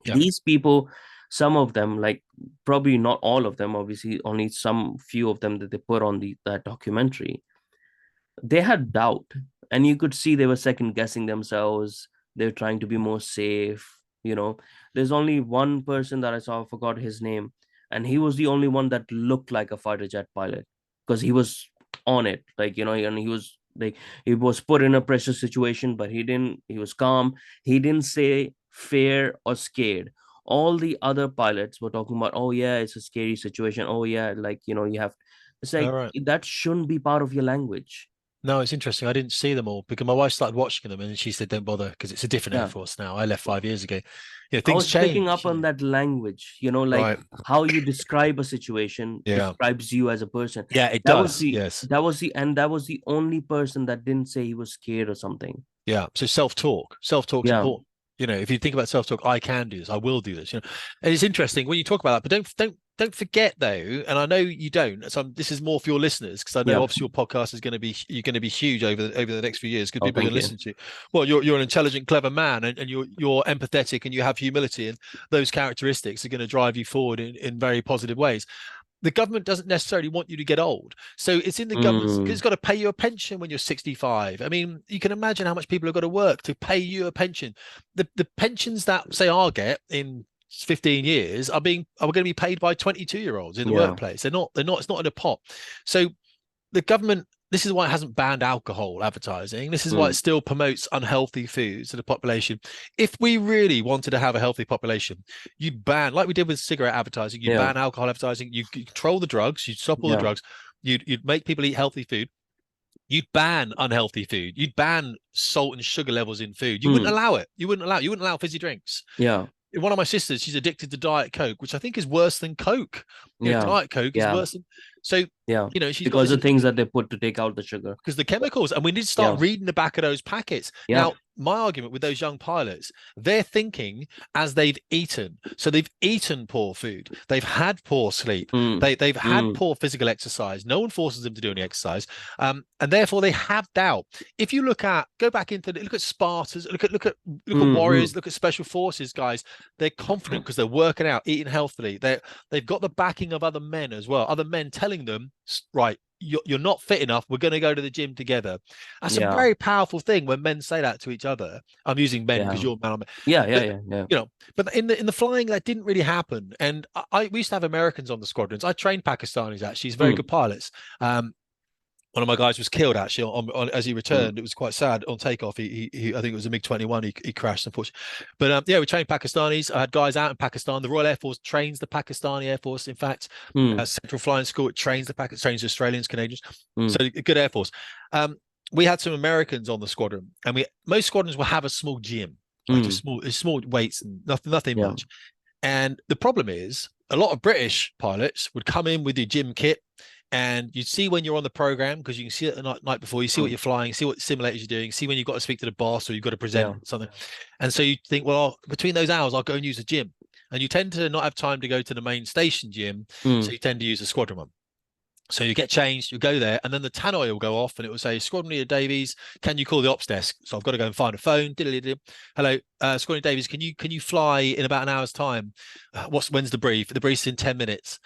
yeah, These people, some of them, like, probably not all of them, obviously only some few of them that they put on that documentary, they had doubt, and you could see they were second guessing themselves. They're trying to be more safe. There's only one person that I saw, I forgot his name, and he was the only one that looked like a fighter jet pilot, because he was on it, like, and he was like, he was put in a pressure situation, but he was calm. He didn't say fear or scared. All the other pilots were talking about, oh yeah, it's a scary situation, oh yeah, like, you have It's All like right. that shouldn't be part of your language. No, it's interesting. I didn't see them all because my wife started watching them and she said, "Don't bother," because it's a different Air Yeah. Force now. I left 5 years ago. Yeah, I things was picking change. up on that language, you know, like Right. how you describe a situation Yeah. describes you as a person. Yeah, it That was does. the Yes. that was the only person that didn't say he was scared or something. Yeah. So self-talk's Yeah, important. You know, if you think about self-talk, I can do this, I will do this. You know, and it's interesting when you talk about that, but don't forget though, and I know you don't. So this is more for your listeners because I know yeah. obviously your podcast is going to be you're going to be huge over the next few years because Oh, people are thank going to you. listen to you. Well, you're an intelligent, clever man, and you're empathetic and you have humility, and those characteristics are going to drive you forward in very positive ways. The government doesn't necessarily want you to get old. So it's in the government's, because it's Mm, got to pay you a pension when you're 65. I mean, you can imagine how much people have got to work to pay you a pension. The pensions that say I'll get in 15 years are going to be paid by 22-year-olds in the yeah. workplace. It's not in a pot. So the government, this is why it hasn't banned alcohol advertising. This is why it Mm, still promotes unhealthy foods to the population. If we really wanted to have a healthy population, you'd ban, like we did with cigarette advertising, you'd yeah. ban alcohol advertising, you control the drugs, you'd stop all the Yeah. drugs, you'd make people eat healthy food. You'd ban unhealthy food. You'd ban salt and sugar levels in food. You wouldn't Mm, allow it. You wouldn't allow fizzy drinks. yeah. One of my sisters, she's addicted to Diet Coke, which I think is worse than Coke. You know, Yeah. Diet Coke is Yeah. worse than so. Yeah. You know, she's got Because this the things that they put to take out the sugar. because the chemicals, and we need to start Yeah. reading the back of those packets. Yeah. Now, my argument with those young pilots, they're thinking as they've eaten. So they've eaten poor food, they've had poor sleep, Mm, they've had mm, poor physical exercise. No one forces them to do any exercise, and therefore they have doubt. If you go back into look at Spartans, look at mm, warriors, mm. look at special forces guys. They're confident because they're working out, eating healthily. They've got the backing of other men as well. Other men telling them, right, you're not fit enough. We're going to go to the gym together. That's a Yeah. very powerful thing when men say that to each other. I'm using men because Yeah. you're man on man. Yeah. Yeah. But Yeah. Yeah. you know, but in the flying that didn't really happen. And we used to have Americans on the squadrons. I trained Pakistanis actually. He's very Mm, good pilots. One of my guys was killed actually as he mm, returned. It was quite sad on takeoff. I think it was a MiG-21. He crashed unfortunately. But yeah, we trained Pakistanis. I had guys out in Pakistan. The Royal Air Force trains the Pakistani Air Force. In fact, mm, Central Flying School it trains Australians, Canadians. So mm, good Air Force. We had some Americans on the squadron, and most squadrons will have a small gym, like mm. small weights and nothing Yeah. much. And the problem is, a lot of British pilots would come in with your gym kit, and you'd see when you're on the program because you can see it the night before. You see what Mm, you're flying, see what simulators you're doing, see when you've got to speak to the boss or you've got to yeah. present something. And so you think, well, between those hours, I'll go and use the gym. And you tend to not have time to go to the main station gym, so Mm, you tend to use the squadron one. So you get changed, you go there, and then the tannoy will go off, and it will say, "Squadron Leader Davies, can you call the ops desk?" So I've got to go and find a phone. Hello, Squadron Davies, can you fly in about an hour's time? When's the brief? The brief's in 10 minutes.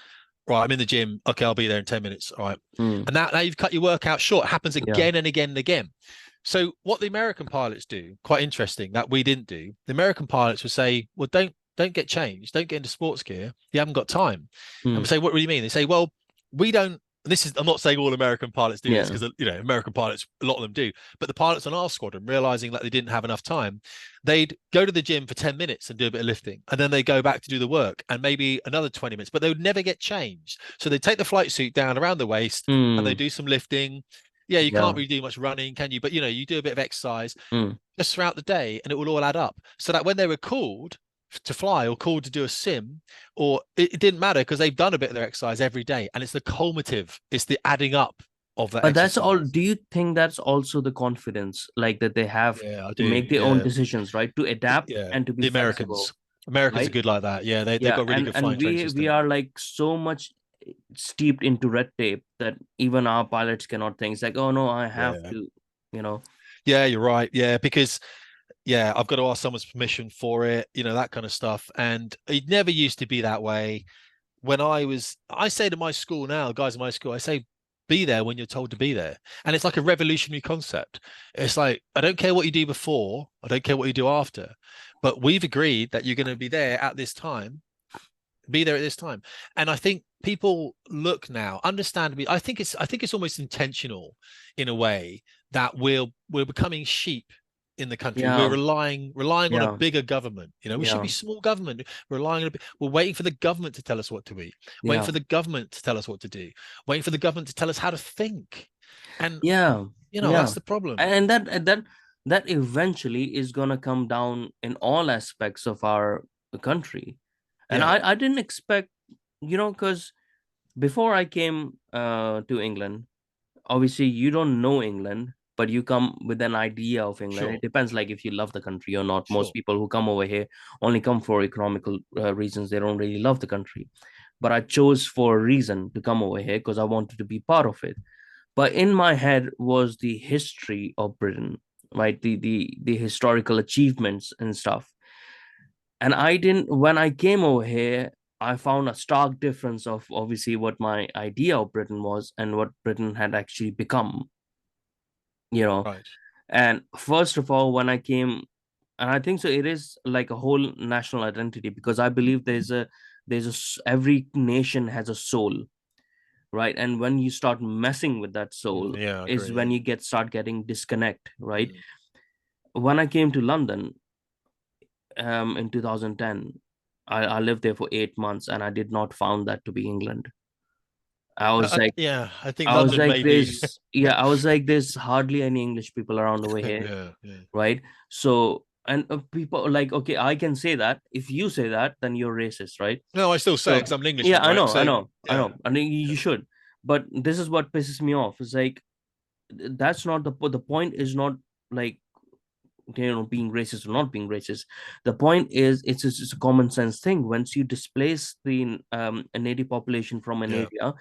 Right, I'm in the gym. Okay, I'll be there in 10 minutes. All right, mm. and now you've cut your workout short. It happens Yeah. again and again and again. So what the American pilots do, quite interesting, that we didn't do. The American pilots would say, "Well, don't get changed, don't get into sports gear. You haven't got time." And we Mm, say, "What do you mean?" They say, "Well, we don't." I'm not saying all American pilots do this yeah. because American pilots, a lot of them do, but the pilots on our squadron, realizing that they didn't have enough time, they'd go to the gym for 10 minutes and do a bit of lifting, and then they go back to do the work and maybe another 20 minutes, but they would never get changed. So they take the flight suit down around the waist and they Mm, do some lifting. Yeah, you can't yeah. really do much running, can you? But you do a bit of exercise Mm. just throughout the day, and it will all add up. So that when they were called to fly or called to do a sim, or it didn't matter because they've done a bit of their exercise every day, and it's the cumulative, it's the adding up of that But that's all. exercise. Do you think that's also the confidence, like that they have Yeah, I to do. make their own Yeah, decisions, right? To adapt yeah. and to be The flexible, Americans are right? good like that. Yeah, they've Yeah, got really good and flying training we system. are like so much steeped into red tape that even our pilots cannot think. It's like, oh no, I have Yeah, to, you know. yeah, you're right. Yeah, because I've got to ask someone's permission for it, that kind of stuff. And it never used to be that way. I say to my school now, guys in my school, I say, be there when you're told to be there. And it's like a revolutionary concept. It's like, I don't care what you do before, I don't care what you do after, but we've agreed that you're going to be there at this time, be there at this time. And I think people look now, understandably, I think it's almost intentional in a way that we're becoming sheep in the country. We're Yeah. relying on a Yeah. bigger government. We should be Yeah. small government. We're waiting for the government to tell us what to eat, waiting Yeah. for the government to tell us what to do, waiting for the government to tell us how to think. And Yeah. Yeah. that's the problem. And that eventually is gonna come down in all aspects of our country. And Yeah, I didn't expect, because before I came to England, obviously you don't know England, but you come with an idea of England. It sure, depends, like if you love the country or not. Most sure. people who come over here only come for economical reasons. They don't really love the country. But I chose for a reason to come over here because I wanted to be part of it. But in my head was the history of Britain, right? The historical achievements and stuff. And I didn't when I came over here, I found a stark difference of obviously what my idea of Britain was and what Britain had actually become, you know. Right. And first of all, when I came, and I think so, it is like a whole national identity, because I believe every nation has a soul, right? And when you start messing with that soul Yeah, I is agree. when Yeah. you start getting disconnect, right? Mm. When I came to London in 2010, I lived there for 8 months, and I did not found that to be England. I was like, Yeah, I think London maybe. I was like, there's hardly any English people around over here, Yeah, yeah. right? So, and people are like, okay, I can say that. If you say that, then you're racist, right? No, I still say it So, because I'm an yeah, Englishman, I right? know, I So know, I yeah, know. I mean, yeah, you should. But this is what pisses me off. It's like, that's not the point is not like, being racist or not being racist. The point is it's a common sense thing. Once you displace the a native population from an yeah, area,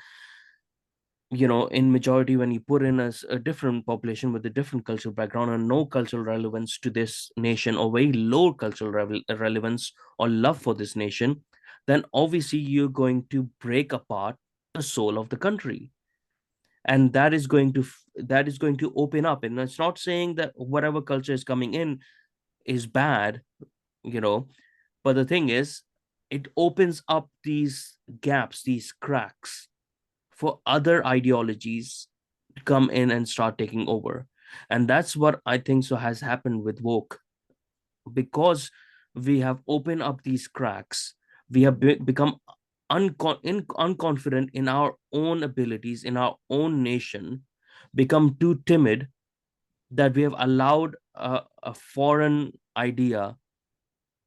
in majority, when you put in a different population with a different cultural background and no cultural relevance to this nation, or very low cultural relevance or love for this nation, then obviously you're going to break apart the soul of the country. And that is going to open up. And it's not saying that whatever culture is coming in is bad, you know but the thing is, it opens up these gaps, these cracks, for other ideologies to come in and start taking over. And that's what I think so has happened with woke, because we have opened up these cracks. We have become unconfident in our own abilities, in our own nation, become too timid, that we have allowed a foreign idea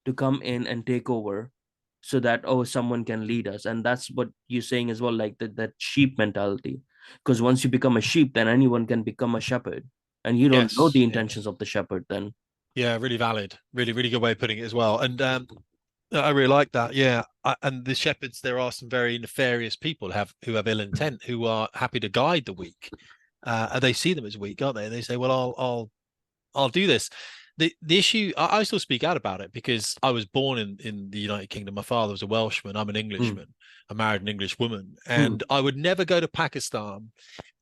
to come in and take over, so that, oh, someone can lead us. And that's what you're saying as well, like that sheep mentality. Because once you become a sheep, then anyone can become a shepherd, and you don't know the yes, yeah, intentions of the shepherd then. yeah. Really valid. Really, really good way of putting it as well. And I really like that. Yeah, and the shepherds, there are some very nefarious people who have ill intent, who are happy to guide the weak. And they see them as weak, aren't they? And they say, "Well, I'll do this." The issue, I still speak out about it because I was born in the United Kingdom. My father was a Welshman. I'm an Hmm. Englishman. I married an English woman, Hmm. and I would never go to Pakistan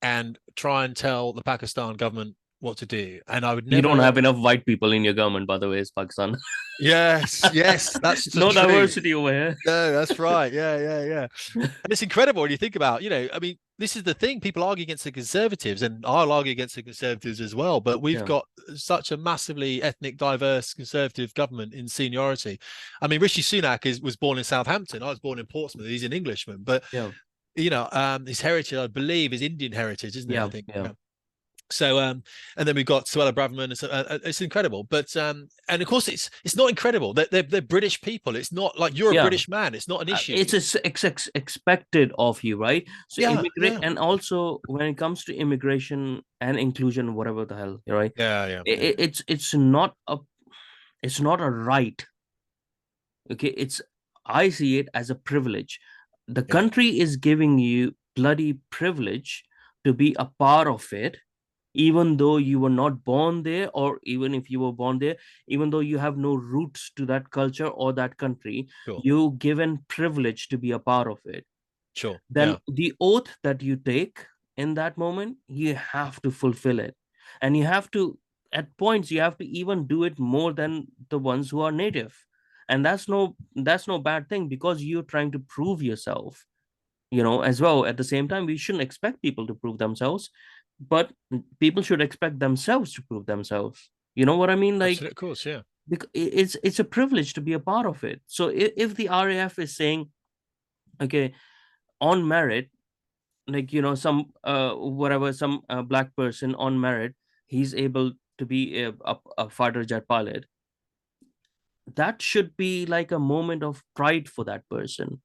and try and tell the Pakistan government what to do. And I would You don't never. have enough white people in your government, by the way, is Pakistan. Yes, yes, that's No true. diversity over here. No, that's right. Yeah, yeah, yeah. And it's incredible when you think about, I mean, this is the thing. People argue against the conservatives, and I'll argue against the conservatives as well. But we've Yeah. got such a massively ethnic, diverse conservative government in seniority. I mean, Rishi Sunak was born in Southampton. I was born in Portsmouth. He's an Englishman, but Yeah. his heritage, I believe, is Indian heritage, isn't it? I Yeah. think. Yeah. Yeah. So and then we've got Suella Braverman, and so it's incredible. But and of course it's not incredible. They're British people. It's not like you're a Yeah. British man. It's not an issue. It's expected of you, right? So Yeah, immigrate, yeah, and also when it comes to immigration and inclusion, whatever the hell, right? yeah, yeah, yeah. It's not a right. Okay, I see it as a privilege. The Yeah, country is giving you bloody privilege to be a part of it, even though you were not born there, or even if you were born there, even though you have no roots to that culture or that country, sure, you given privilege to be a part of it. sure. Then Yeah, the oath that you take in that moment, you have to fulfill it. And you have to, at points, you have to even do it more than the ones who are native. And that's no bad thing, because you're trying to prove yourself, as well. At the same time, we shouldn't expect people to prove themselves, but people should expect themselves to prove themselves. You know what I mean? Like, Absolutely, of course, yeah. because it's a privilege to be a part of it. So if the RAF is saying, okay, on merit, like, some whatever, some black person on merit, he's able to be a fighter jet pilot, that should be like a moment of pride for that person.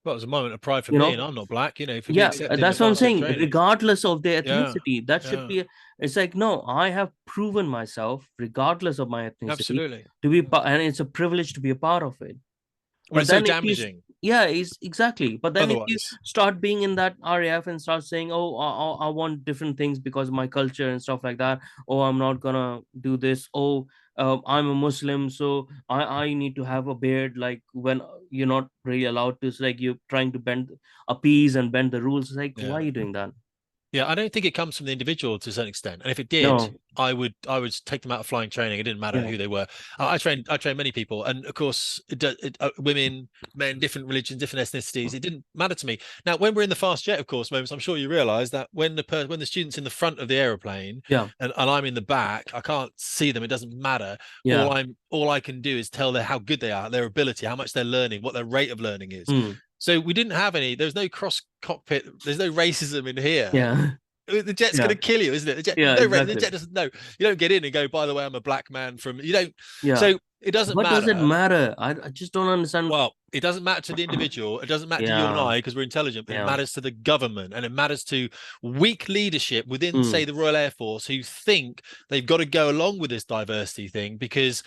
Well, it was a moment of pride for you me, know and I'm not black. For me yeah, accepting that's what I'm advanced saying, training. regardless of their Yeah, ethnicity, that should yeah, be it's like, no, I have proven myself regardless of my ethnicity absolutely. to be and it's a privilege to be a part of it. Well, But it's so then if you, damaging yeah, it's exactly. But then if you otherwise. start being in that RAF and start saying, oh, I want different things because of my culture and stuff like that. Oh, I'm not gonna do this. Oh, I'm a Muslim, so I need to have a beard. Like, when you're not really allowed to, it's like you're trying to appease and bend the rules. It's like, why Yeah. are you doing that? Yeah, I don't think it comes from the individual to a certain extent. And if it did, No. I would take them out of flying training. It didn't matter Yeah. who they were. I trained many people, and of course, women, men, different religions, different ethnicities. It didn't matter to me. Now, when we're in the fast jet, of course, moments, I'm sure you realise that when the student's in the front of the aeroplane Yeah. and I'm in the back, I can't see them. It doesn't matter. Yeah. All I can do is tell them how good they are, their ability, how much they're learning, what their rate of learning is. Mm. So we didn't have any. There's no cross cockpit. There's no racism in here. Yeah. The jet's going Yeah. to kill you, isn't it? The jet, Yeah. no, the Exactly. jet doesn't know. You don't get in and go, by the way, I'm a black man from. You don't. Yeah. So it doesn't What does it matter. matter? I just don't understand. Well, it doesn't matter to the individual. It doesn't matter to you and Yeah. I because we're intelligent, but it Yeah. matters to the government and it matters to weak leadership within, say, Mm. the Royal Air Force who think they've got to go along with this diversity thing because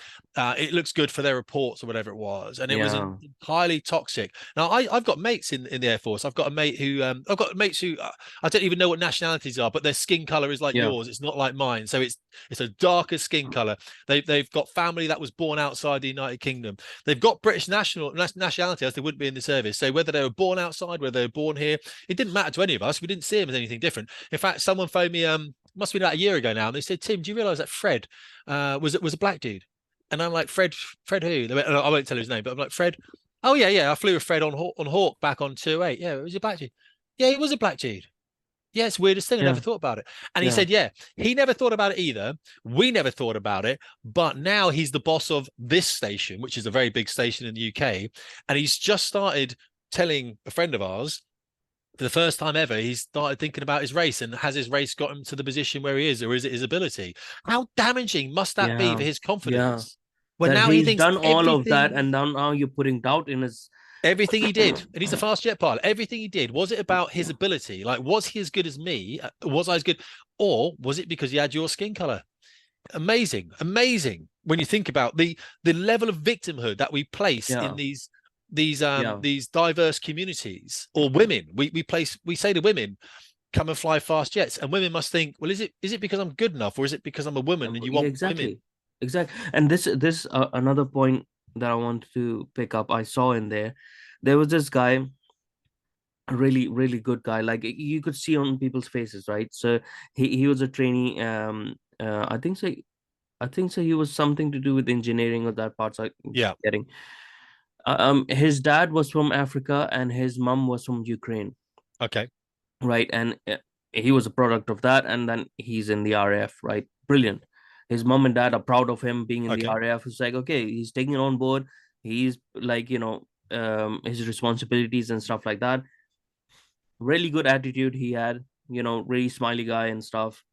it looks good for their reports or whatever it was. And it was Yeah. entirely toxic. Now, I've got mates in the Air Force. I've got mates who I don't even know what nationalities are, but their skin color is like Yeah. yours. It's not like mine. So it's a darker skin color. They've got family that was born outside the United Kingdom. They've got British nationality, as they wouldn't be in the service. So whether they were born outside, whether they were born here, it didn't matter to any of us. We didn't see them as anything different. In fact, someone phoned me, must have been about a year ago now, and they said, "Tim, do you realise that Fred was a black dude?" And I'm like, Fred who? They went, I won't tell his name, but I'm like, Fred. Oh yeah, I flew with Fred on Hawk back on 2-8. Yeah, it was a black dude. Yeah, he was a black dude. Yeah, it's the weirdest thing. I Yeah. never thought about it. And he Yeah. said, yeah, he never thought about it either. We never thought about it. But now he's the boss of this station, which is a very big station in the UK. And he's just started telling a friend of ours, for the first time ever, he's started thinking about his race. And has his race got him to the position where he is, or is it his ability? How damaging must that be Yeah. for his Yeah. confidence? When That now he he's thinks done all of that, and now you're putting doubt in his. everything he did, and he's a fast jet pilot, everything he did, was it about his ability? Like, was he as good as me? Was I as good? Or was it because he had your skin color? Amazing when you think about the level of victimhood that we place in Yeah. Yeah. these diverse communities, or women. We say to women, come and fly fast jets, and women must think, well, is it because I'm good enough, or is it because I'm a woman and you Yeah, want women? exactly. Exactly. And this another point that I want to pick up. I saw in there was this guy, a really good guy. Like, you could see on people's faces, right? So he was a trainee. I think so. I think so. He was something to do with engineering or that part. So I'm Yeah. getting. His dad was from Africa and his mom was from Ukraine, Okay. right? And he was a product of that, and then he's in the RAF, right? Brilliant. His mom and dad are proud of him being in the Okay. RAF. It's like, okay, he's taking it on board. He's like, his responsibilities and stuff like that. Really good attitude he had, really smiley guy and stuff.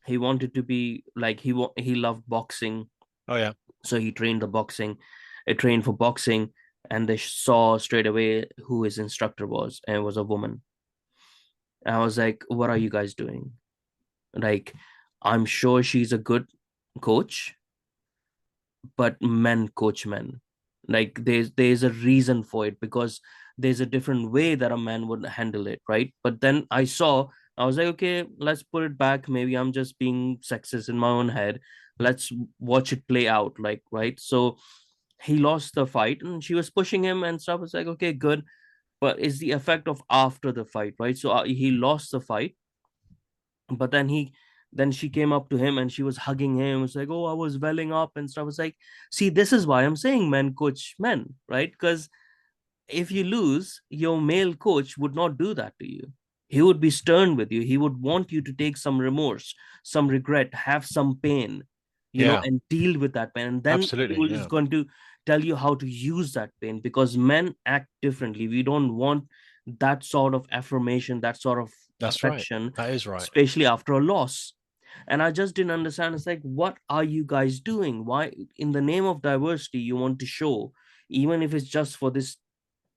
He wanted to be like, he loved boxing, Oh yeah. so he trained the boxing. It trained for boxing, and they saw straight away who his instructor was, and it was a woman. And I was like, what are you guys doing? Like, I'm sure she's a good coach, but men coach men. Like, there's a reason for it, because there's a different way that a man would handle it, right? But then I was like, okay, let's put it back. Maybe I'm just being sexist in my own head. Let's watch it play out, like, right? So he lost the fight and she was pushing him and stuff. It's like, okay, good. But it's the effect of after the fight, right? So he lost the fight, but then she came up to him and she was hugging him. It's like, oh, I was welling up and stuff. It's like, see, this is why I'm saying men coach men, right? Because if you lose, your male coach would not do that to you. He would be stern with you. He would want you to take some remorse, some regret, have some pain. Yeah, and deal with that pain. And then he absolutely. will Yeah, just going to tell you how to use that pain, because men act differently. We don't want that sort of affirmation, that sort of that's right. affection, That is right. especially after a loss. And I just didn't understand. It's like, what are you guys doing? Why, in the name of diversity, you want to show, even if it's just for this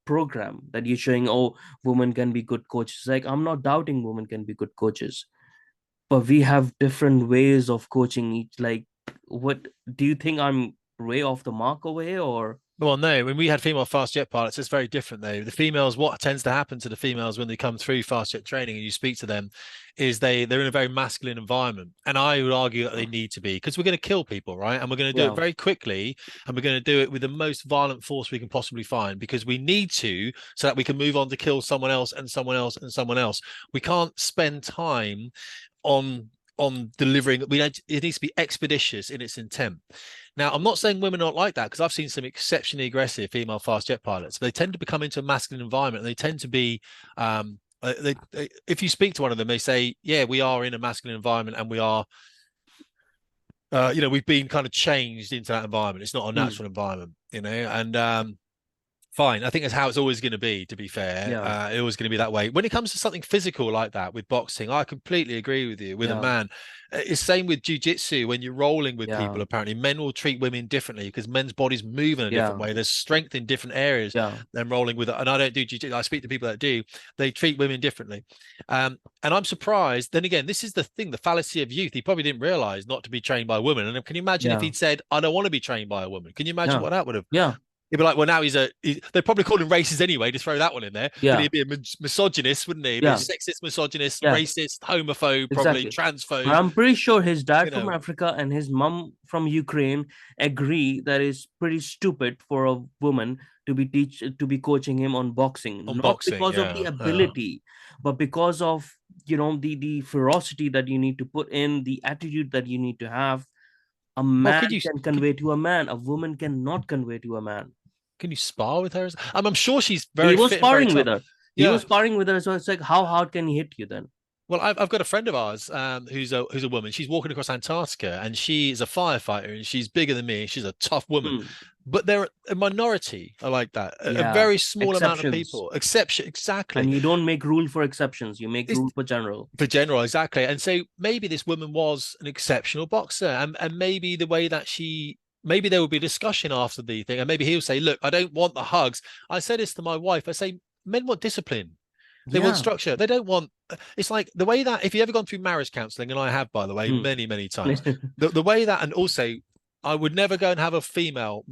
program that you're showing, oh, women can be good coaches. Like, I'm not doubting women can be good coaches, but we have different ways of coaching each. Like, what do you think? I'm way off the mark over here, or? Well, no, when we had female fast jet pilots, it's very different though. The females, what tends to happen to the females when they come through fast jet training and you speak to them, is they're in a very masculine environment. And I would argue that they need to be, because we're going to kill people, right? And we're going to do it Yeah, very quickly, and we're going to do it with the most violent force we can possibly find, because we need to, so that we can move on to kill someone else and someone else and someone else. We can't spend time on delivering. It needs to be expeditious in its intent. Now, I'm not saying women aren't like that, because I've seen some exceptionally aggressive female fast jet pilots. They tend to become into a masculine environment, and they tend to be if you speak to one of them, they say, yeah, we are in a masculine environment, and we are we've been kind of changed into that environment. It's not a hmm, natural environment, and fine. I think that's how it's always going to be, to be fair. yeah, It's always going to be that way. When it comes to something physical like that with boxing, I completely agree with you. With a yeah, man, it's same with jiu-jitsu. When you're rolling with yeah, people, apparently men will treat women differently, because men's bodies move in a different yeah, way. There's strength in different areas yeah, than rolling with. And I don't do jiu-jitsu. I speak to people that do. They treat women differently. And I'm surprised. Then again, this is the thing, the fallacy of youth. He probably didn't realize not to be trained by a woman. And can you imagine if yeah, he'd said, I don't want to be trained by a woman? Can you imagine yeah, what that would have? yeah, He'd be like, well, now they probably called him racist anyway, to throw that one in there. But yeah, he'd be a misogynist, wouldn't he? He'd be a yeah, sexist, misogynist, yeah, racist, homophobe, probably exactly. But transphobe, I'm pretty sure his you dad from know, Africa and his mom from Ukraine agree that it's pretty stupid for a woman to be coaching him on boxing, on not boxing. because of the Yeah. Yeah. ability, but because of the ferocity that you need to put in, the attitude that you need to have. A Well, man could you can could, convey to a man, a woman cannot convey to a man. can you spar with her? I'm sure she's He very was fit and very sparring with tough. her. He was Yeah. sparring with her, so it's like, how hard can he hit you then? Well, I've got a friend of ours who's a woman. She's walking across Antarctica, and she is a firefighter, and she's bigger than me. She's a tough woman, Hmm. but they're a minority are like that. A Yeah, very small amount of exceptions. people. Exception, exactly. And you don't make rule for exceptions, you make It's rule for general. for general, exactly. And so maybe this woman was an exceptional boxer, and maybe the way that maybe there will be discussion after the thing, and maybe he'll say, look, I don't want the hugs. I say this to my wife. I say, men want discipline. They want Yeah. structure. They don't want. It's like the way that, if you've ever gone through marriage counselling, and I have, by the way, Hmm. many, many times, the way that, and also, I would never go and have a female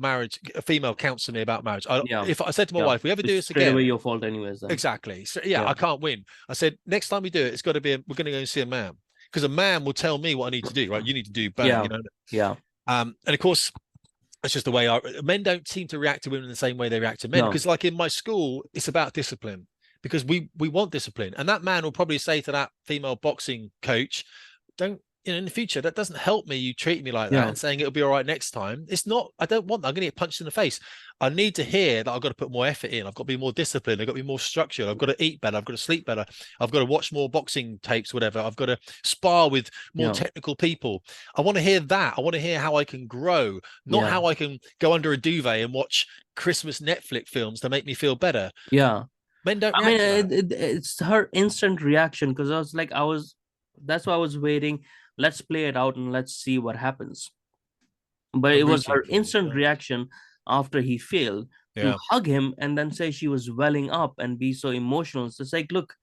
counsel me about marriage. Yeah. If I said to my Yeah. wife, we ever do It's this straight away again, your fault anyways then. exactly. So yeah, Yeah. I can't win. I said, next time we do it, it's got to be, we're going to go and see a man, because a man will tell me what I need to do, right? You need to do bang, Yeah. Yeah. And of course, that's just the way men don't seem to react to women in the same way they react to men. No. Because like in my school, it's about discipline, because we want discipline. And that man will probably say to that female boxing coach, don't, in the future, that doesn't help me, you treat me like that, Yeah. and saying it'll be all right next time. It's not, I don't want that. I'm going to get punched in the face. I need to hear that I've got to put more effort in. I've got to be more disciplined. I've got to be more structured. I've got to eat better. I've got to sleep better. I've got to watch more boxing tapes, whatever. I've got to spar with more Yeah. technical people. I want to hear that. I want to hear how I can grow, not Yeah. how I can go under a duvet and watch Christmas Netflix films to make me feel better. Yeah. Men don't I mean, react to that. it's her instant reaction, because that's why I was waiting. Let's play it out and let's see what happens. But it I'm was rooting her for you. instant Yeah. reaction after he failed to Yeah. hug him and then say she was welling up and be so emotional. So it's like, look,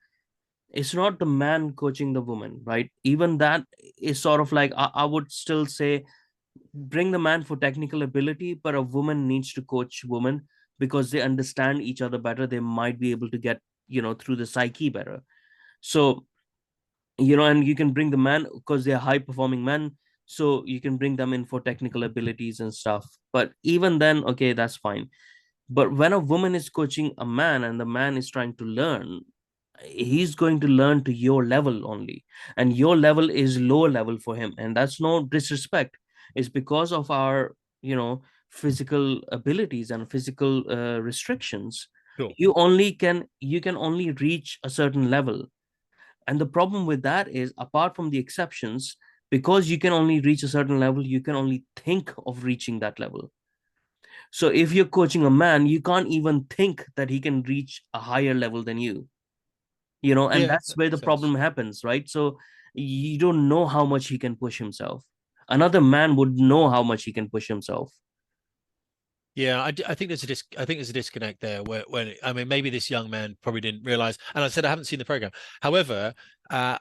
it's not the man coaching the woman, right? Even that is sort of like, I would still say, bring the man for technical ability, but a woman needs to coach woman because they understand each other better. They might be able to get, through the psyche better. So, and you can bring the man because they're high performing men. So you can bring them in for technical abilities and stuff. But even then, okay, that's fine. But when a woman is coaching a man and the man is trying to learn, he's going to learn to your level only. And your level is low level for him. And that's no disrespect. It's because of our, physical abilities and physical restrictions. Sure. You can only reach a certain level. And the problem with that is, apart from the exceptions, because you can only reach a certain level, you can only think of reaching that level. So if you're coaching a man, you can't even think that he can reach a higher level than you, and Yeah, that's that where the makes sense. problem happens, right? So you don't know how much he can push himself. Another man would know how much he can push himself. Yeah, I think there's I think there's a disconnect there where when I mean maybe this young man probably didn't realize. And I said I haven't seen the program. However, I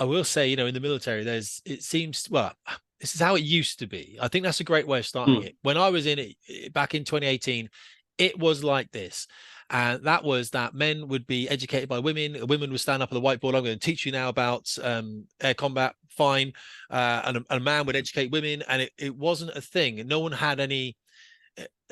will say, in the military, it seems, well, this is how it used to be. I think that's a great way of starting Hmm. it. When I was in it back in 2018, it was like this. And that was that men would be educated by women. Women would stand up at the whiteboard. I'm going to teach you now about air combat. Fine. And a man would educate women, and it wasn't a thing. No one had any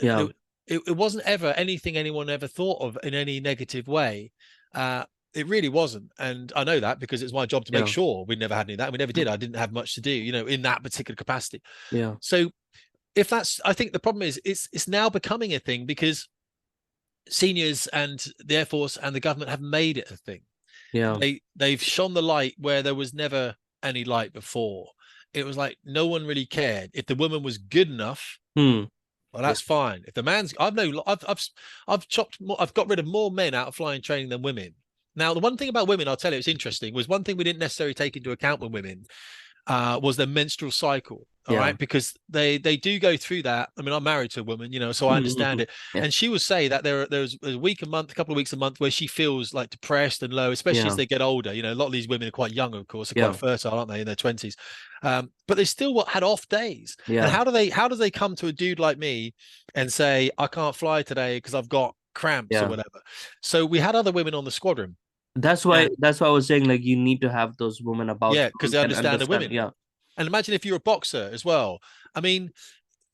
Yeah, it wasn't ever anything anyone ever thought of in any negative way. Uh, it really wasn't. And I know that because it's my job to make yeah, sure we never had any of that. We never did. I didn't have much to do, in that particular capacity. yeah, So if that's, I think the problem is it's now becoming a thing because seniors and the Air Force and the government have made it a thing. yeah. They've shone the light where there was never any light before. It was like no one really cared. If the woman was good enough, Hmm. well, Yeah, that's fine. If the man's, I've got rid of more men out of flying training than women. Now, the one thing about women, I'll tell you, it's interesting, was one thing we didn't necessarily take into account with women was their menstrual cycle. All yeah. right, because they do go through that. I mean, I'm married to a woman, so I understand Mhm. it. Yeah, And she will say that there's a week, a month, a couple of weeks a month where she feels like depressed and low, especially as yeah, they get older. A lot of these women are quite young, of course, they're quite yeah, fertile, aren't they, in their 20s? But they still had off days. And yeah, how do they come to a dude like me and say, I can't fly today because I've got cramps or yeah. whatever? So we had other women on the squadron. That's why And that's why I was saying, like, you need to have those women about yeah, you because who they can understand the understand. women. Yeah, And imagine if you're a boxer as well. I mean,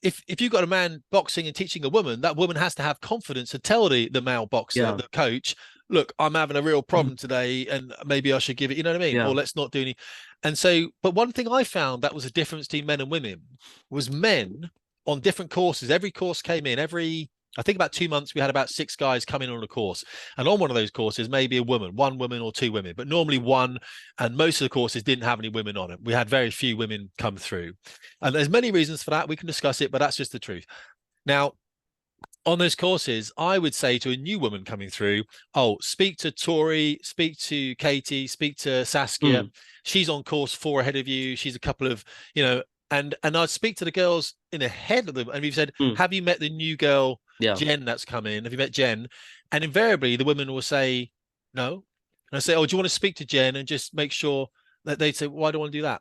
if you've got a man boxing and teaching a woman, that woman has to have confidence to tell the male boxer, yeah, the coach, look, I'm having a real problem today, and maybe I should give it. You know what I mean? Or yeah, let's not do any. And so, but one thing I found that was a difference between men and women was men on different courses. Every course came in every. I think about 2 months, we had about 6 guys coming on a course. And on one of those courses, maybe a woman, one woman or two women, but normally one. And most of the courses didn't have any women on it. We had very few women come through. And there's many reasons for that. We can discuss it, but that's just the truth. Now, on those courses, I would say to a new woman coming through, oh, speak to Tori, speak to Katie, speak to Saskia. hmm, She's on course 4 ahead of you. She's a couple of, you know, and I'd speak to the girls in ahead of them. And we've said, hmm, have you met the new girl, yeah, Jen, that's come in? Have you met Jen? And invariably the women will say, no. And I say, oh, do you want to speak to Jen and just make sure that they say, why do I want to do that?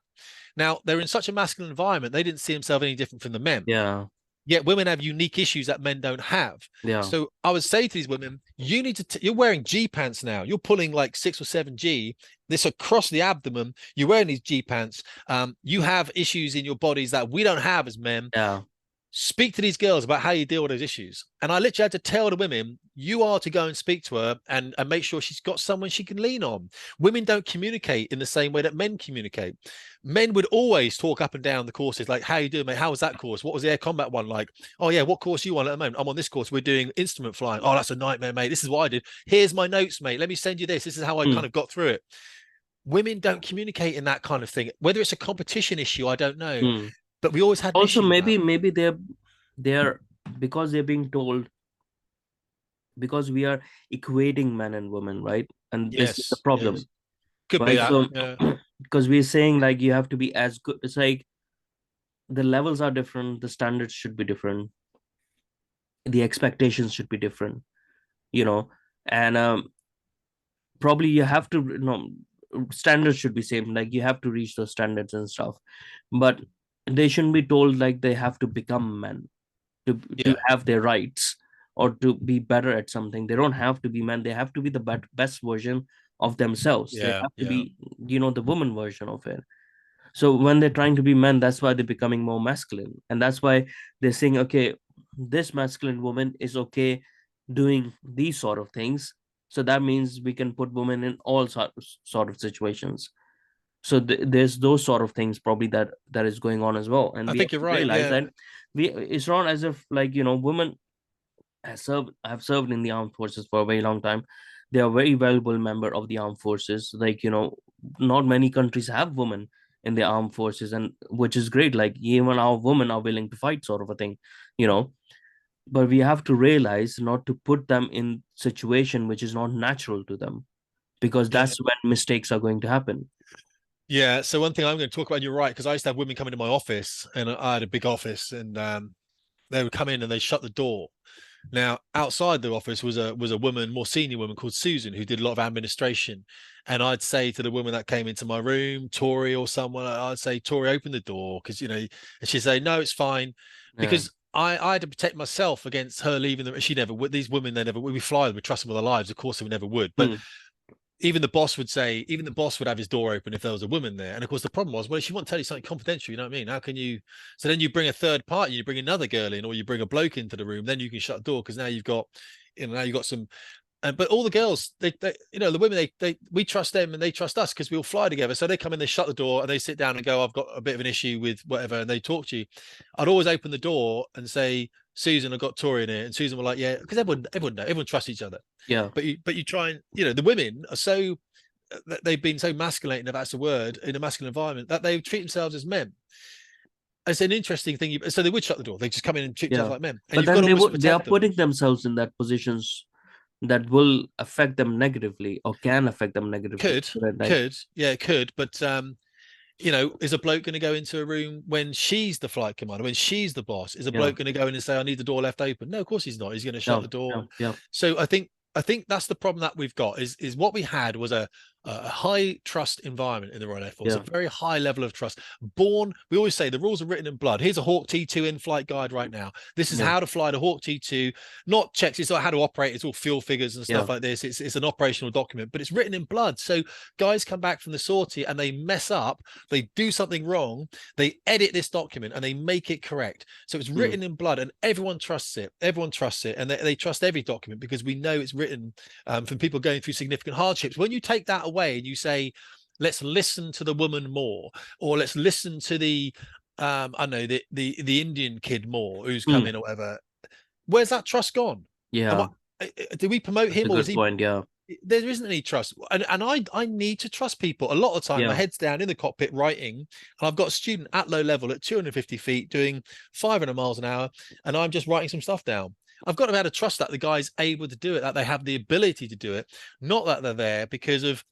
Now, they're in such a masculine environment, they didn't see themselves any different from the men. yeah, Yet women have unique issues that men don't have. yeah, So I would say to these women, you need to, you're wearing G pants now. You're pulling like 6 or 7 G, this across the abdomen. You're wearing these G pants. You have issues in your bodies that we don't have as men. yeah. Speak to these girls about how you deal with those issues. And I literally had to tell the women, you are to go and speak to her and make sure she's got someone she can lean on. Women don't communicate in the same way that men communicate. Men would always talk up and down the courses, like, how you doing, mate? How was that course? What was the air combat one like? Oh, yeah, what course are you on at the moment? I'm on this course. We're doing instrument flying. Oh, that's a nightmare, mate. This is what I did. Here's my notes, mate. Let me send you this. This is how I kind Hmm, of got through it. Women don't communicate in that kind of thing. Whether it's a competition issue, I don't know. hmm. But we always had an Also, issue with that. maybe they're because they're being told, because we are equating men and women, right? And this is the Yes, yes. problem, Could be right? that. So Yeah. because we're saying like you have to be as good, it's like the levels are different, the standards should be different, the expectations should be different, you know, and probably you have to, standards should be same, like you have to reach those standards and stuff, but they shouldn't be told like they have to become men to Yeah. have their rights or to be better at something. They don't have to be men, they have to be the best version of themselves. They Yeah. have to Yeah. be, the woman version of it. So when they're trying to be men, that's why they're becoming more masculine. And that's why they're saying, okay, this masculine woman is okay doing these sort of things. So that means we can put women in all sort of situations. So there's those sort of things probably that is going on as well. And I we have think you're to right. realize Yeah. that it's not as if, like, women have served in the armed forces for a very long time. They are a very valuable member of the armed forces. Like, not many countries have women in the armed forces, and which is great. Like even our women are willing to fight, sort of a thing, you know. But we have to realize not to put them in situation which is not natural to them, because Yeah. that's when mistakes are going to happen. Yeah. So one thing I'm going to talk about, and you're right, because I used to have women come into my office, and I had a big office, and they would come in and they shut the door. Now, outside the office was a woman, more senior woman called Susan, who did a lot of administration. And I'd say to the woman that came into my room, Tori or someone, I'd say, Tori, open the door, because and she'd say, no, it's fine, Yeah. because I had to protect myself against her leaving them. She never would. These women, they never would. We fly them, we trust them with our lives. Of course, they never would. But Hmm. even the boss would have his door open if there was a woman there. And of course, the problem was, well, she won't tell you something confidential. You know what I mean? How can you? So then you bring a third party, you bring another girl in, or you bring a bloke into the room. Then you can shut the door, because now you've got, now you've got some. But all the girls, the women, we trust them and they trust us, because we all fly together. So they come in, they shut the door, and they sit down and go, I've got a bit of an issue with whatever, and they talk to you. I'd always open the door and say, Susan, I've got Tori in here, and Susan were like, yeah, because everyone trusts each other. Yeah. But you try and the women are so, they've been so masculating, if that's a word, in a masculine environment, that they treat themselves as men. It's an interesting thing. So they would shut the door. They just come in and treat themselves Yeah. like men, and But you've got then to always they are protect them. putting themselves in that positions that will affect them negatively or can affect them negatively. Yeah, it could. But is a bloke going to go into a room when she's the flight commander, when she's the boss? Is a Yeah. bloke going to go in and say, I need the door left open? No, of course he's not. He's going to shut Yeah. the door. Yeah. Yeah. So I think that's the problem that we've got, is what we had was a high trust environment in the Royal Air Force, a Yeah. very high level of trust. We always say the rules are written in blood. Here's a Hawk T2 in-flight guide right now. This is Yeah. how to fly the Hawk T2, not checks. It's not how to operate. It's all fuel figures and stuff Yeah. like this. It's an operational document, but it's written in blood. So guys come back from the sortie and they mess up, they do something wrong, they edit this document and they make it correct. So it's Hmm. written in blood, and everyone trusts it. Everyone trusts it, and they trust every document, because we know it's written from people going through significant hardships. When you take that away and you say, let's listen to the woman more, or let's listen to the I know the Indian kid more who's come Hmm. in or whatever, where's that trust gone? Yeah. Do we promote That's a him, or is good he? point. Yeah. There isn't any trust, and I need to trust people. A lot of the time my Yeah. head's down in the cockpit writing, and I've got a student at low level at 250 feet doing 500 miles an hour, and I'm just writing some stuff down. I've got to be able to trust that the guy's able to do it, that they have the ability to do it, not that they're there because of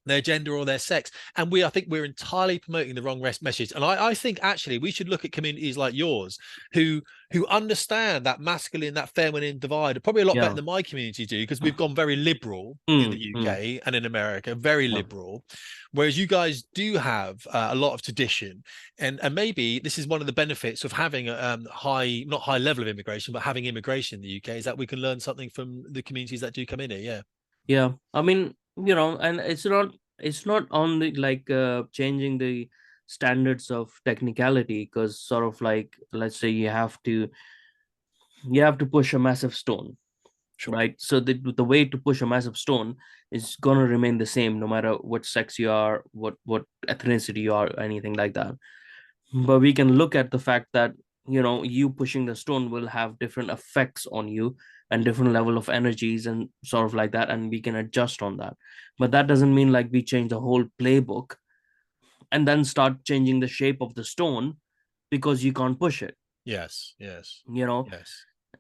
their gender or their sex. And I think we're entirely promoting the wrong message. And I think actually we should look at communities like yours who understand that masculine, that feminine divide, probably a lot better Yeah. than my community do, because we've gone very liberal in Hmm. the Hmm. UK and in America, very Yeah. liberal, whereas you guys do have a lot of tradition. And maybe this is one of the benefits of having a not high level of immigration, but having immigration in the UK, is that we can learn something from the communities that do come in here. Yeah. Yeah. I mean, and it's not only like changing the standards of technicality, because sort of like, let's say you have to push a massive stone, Sure. right? So the way to push a massive stone is going to remain the same no matter what sex you are, what ethnicity you are, anything like that. But we can look at the fact that you pushing the stone will have different effects on you and different level of energies and sort of like that, and we can adjust on that. But that doesn't mean like we change the whole playbook and then start changing the shape of the stone because you can't push it. Yes. Yes. you know Yes.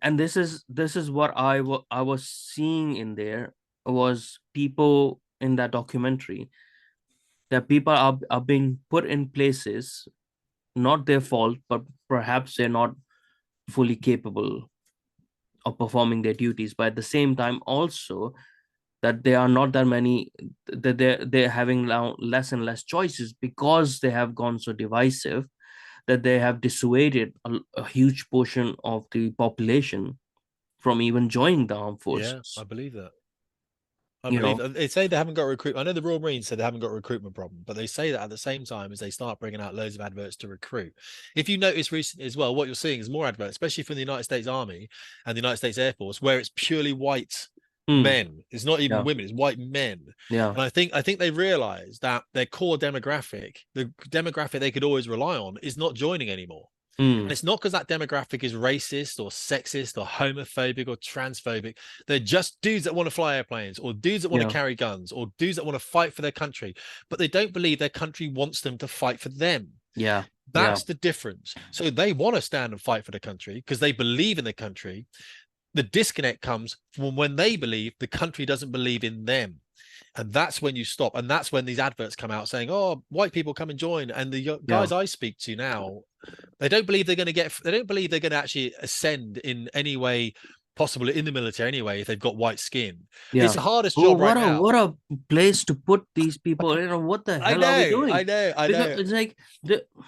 and this is what I was seeing in there, was people in that documentary, that people are being put in places, not their fault, but perhaps they're not fully capable of performing their duties, but at the same time also that there are not that many, that they're having now less and less choices because they have gone so divisive, that they have dissuaded a huge portion of the population from even joining the armed Yeah, I forces. believe that. I You believe know, that. They say they haven't got a recruit. I know the Royal Marines said they haven't got a recruitment problem, but they say that at the same time as they start bringing out loads of adverts to recruit. If you notice recently as well, what you're seeing is more adverts, especially from the United States Army and the United States Air Force, where it's purely white mm, men. It's not even yeah, women, it's white men. yeah, And I think they realize that their core demographic, the demographic they could always rely on, is not joining anymore. Mm. And it's not because that demographic is racist or sexist or homophobic or transphobic. They're just dudes that want to fly airplanes, or dudes that want to Yeah. carry guns, or dudes that want to fight for their country, but they don't believe their country wants them to fight for them. Yeah. Yeah. That's the difference. So they want to stand and fight for the country because they believe in the country. The disconnect comes from when they believe the country doesn't believe in them. And that's when you stop. And that's when these adverts come out saying, oh, white people come and join. And the Yeah. guys I speak to now, they don't believe they don't believe they're going to actually ascend in any way possible in the military anyway if they've got white skin. It's Yeah. the hardest Oh, job right now. what a place to put these people. What the I hell are we know, doing? I Because know, it's like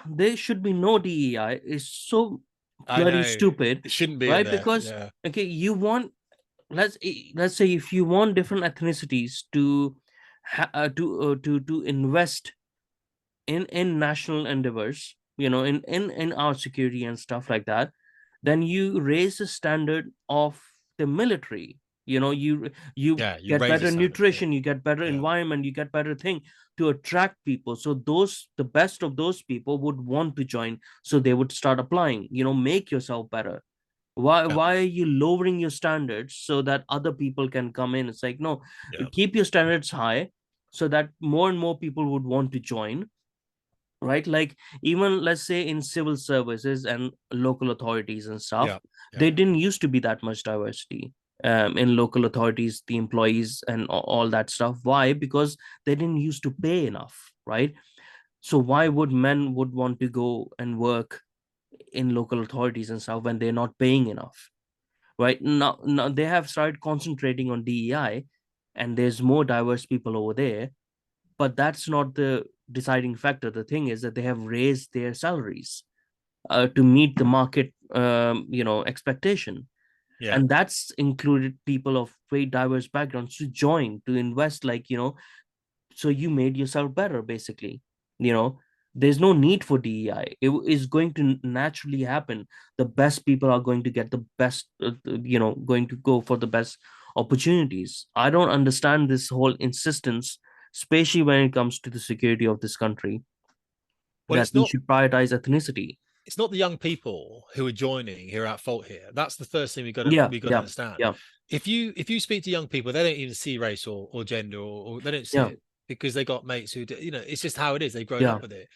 there should be no DEI. It's so I bloody know. stupid, It shouldn't be in right? there. Because Yeah. okay, you want let's say if you want different ethnicities to to invest in national endeavors, in our security and stuff like that, then you raise the standard of the military. You Yeah. You get raise the better standard. Yeah. nutrition, you get better Yeah. environment, you get better thing to attract people, so the best of those people would want to join, so they would start applying. Make yourself better. why Yeah. why are you lowering your standards so that other people can come in? It's like, no, Yeah. keep your standards high so that more and more people would want to join, right? Like, even let's say in civil services and local authorities and stuff, Yeah. Yeah. there didn't used to be that much diversity in local authorities, the employees and all that stuff. Why? Because they didn't used to pay enough, right? So why would men would want to go and work in local authorities and stuff when they're not paying enough? Right now they have started concentrating on DEI, and there's more diverse people over there, but that's not the deciding factor. The thing is that they have raised their salaries to meet the market expectation, Yeah. and that's included people of very diverse backgrounds to join, to invest, like, so you made yourself better, basically. you know there's no need for DEI. It is going to naturally happen. The best people are going to get the best, going to go for the best opportunities. I don't understand this whole insistence, especially when it comes to the security of this country, Well, that we should prioritize ethnicity. it's not the young people who are joining who are at fault here. That's the first thing Yeah, we got to yeah, understand. yeah, If you speak to young people, they don't even see race or gender, or they don't see yeah, it because they got mates who do, it's just how it is. They've grown yeah. up with it.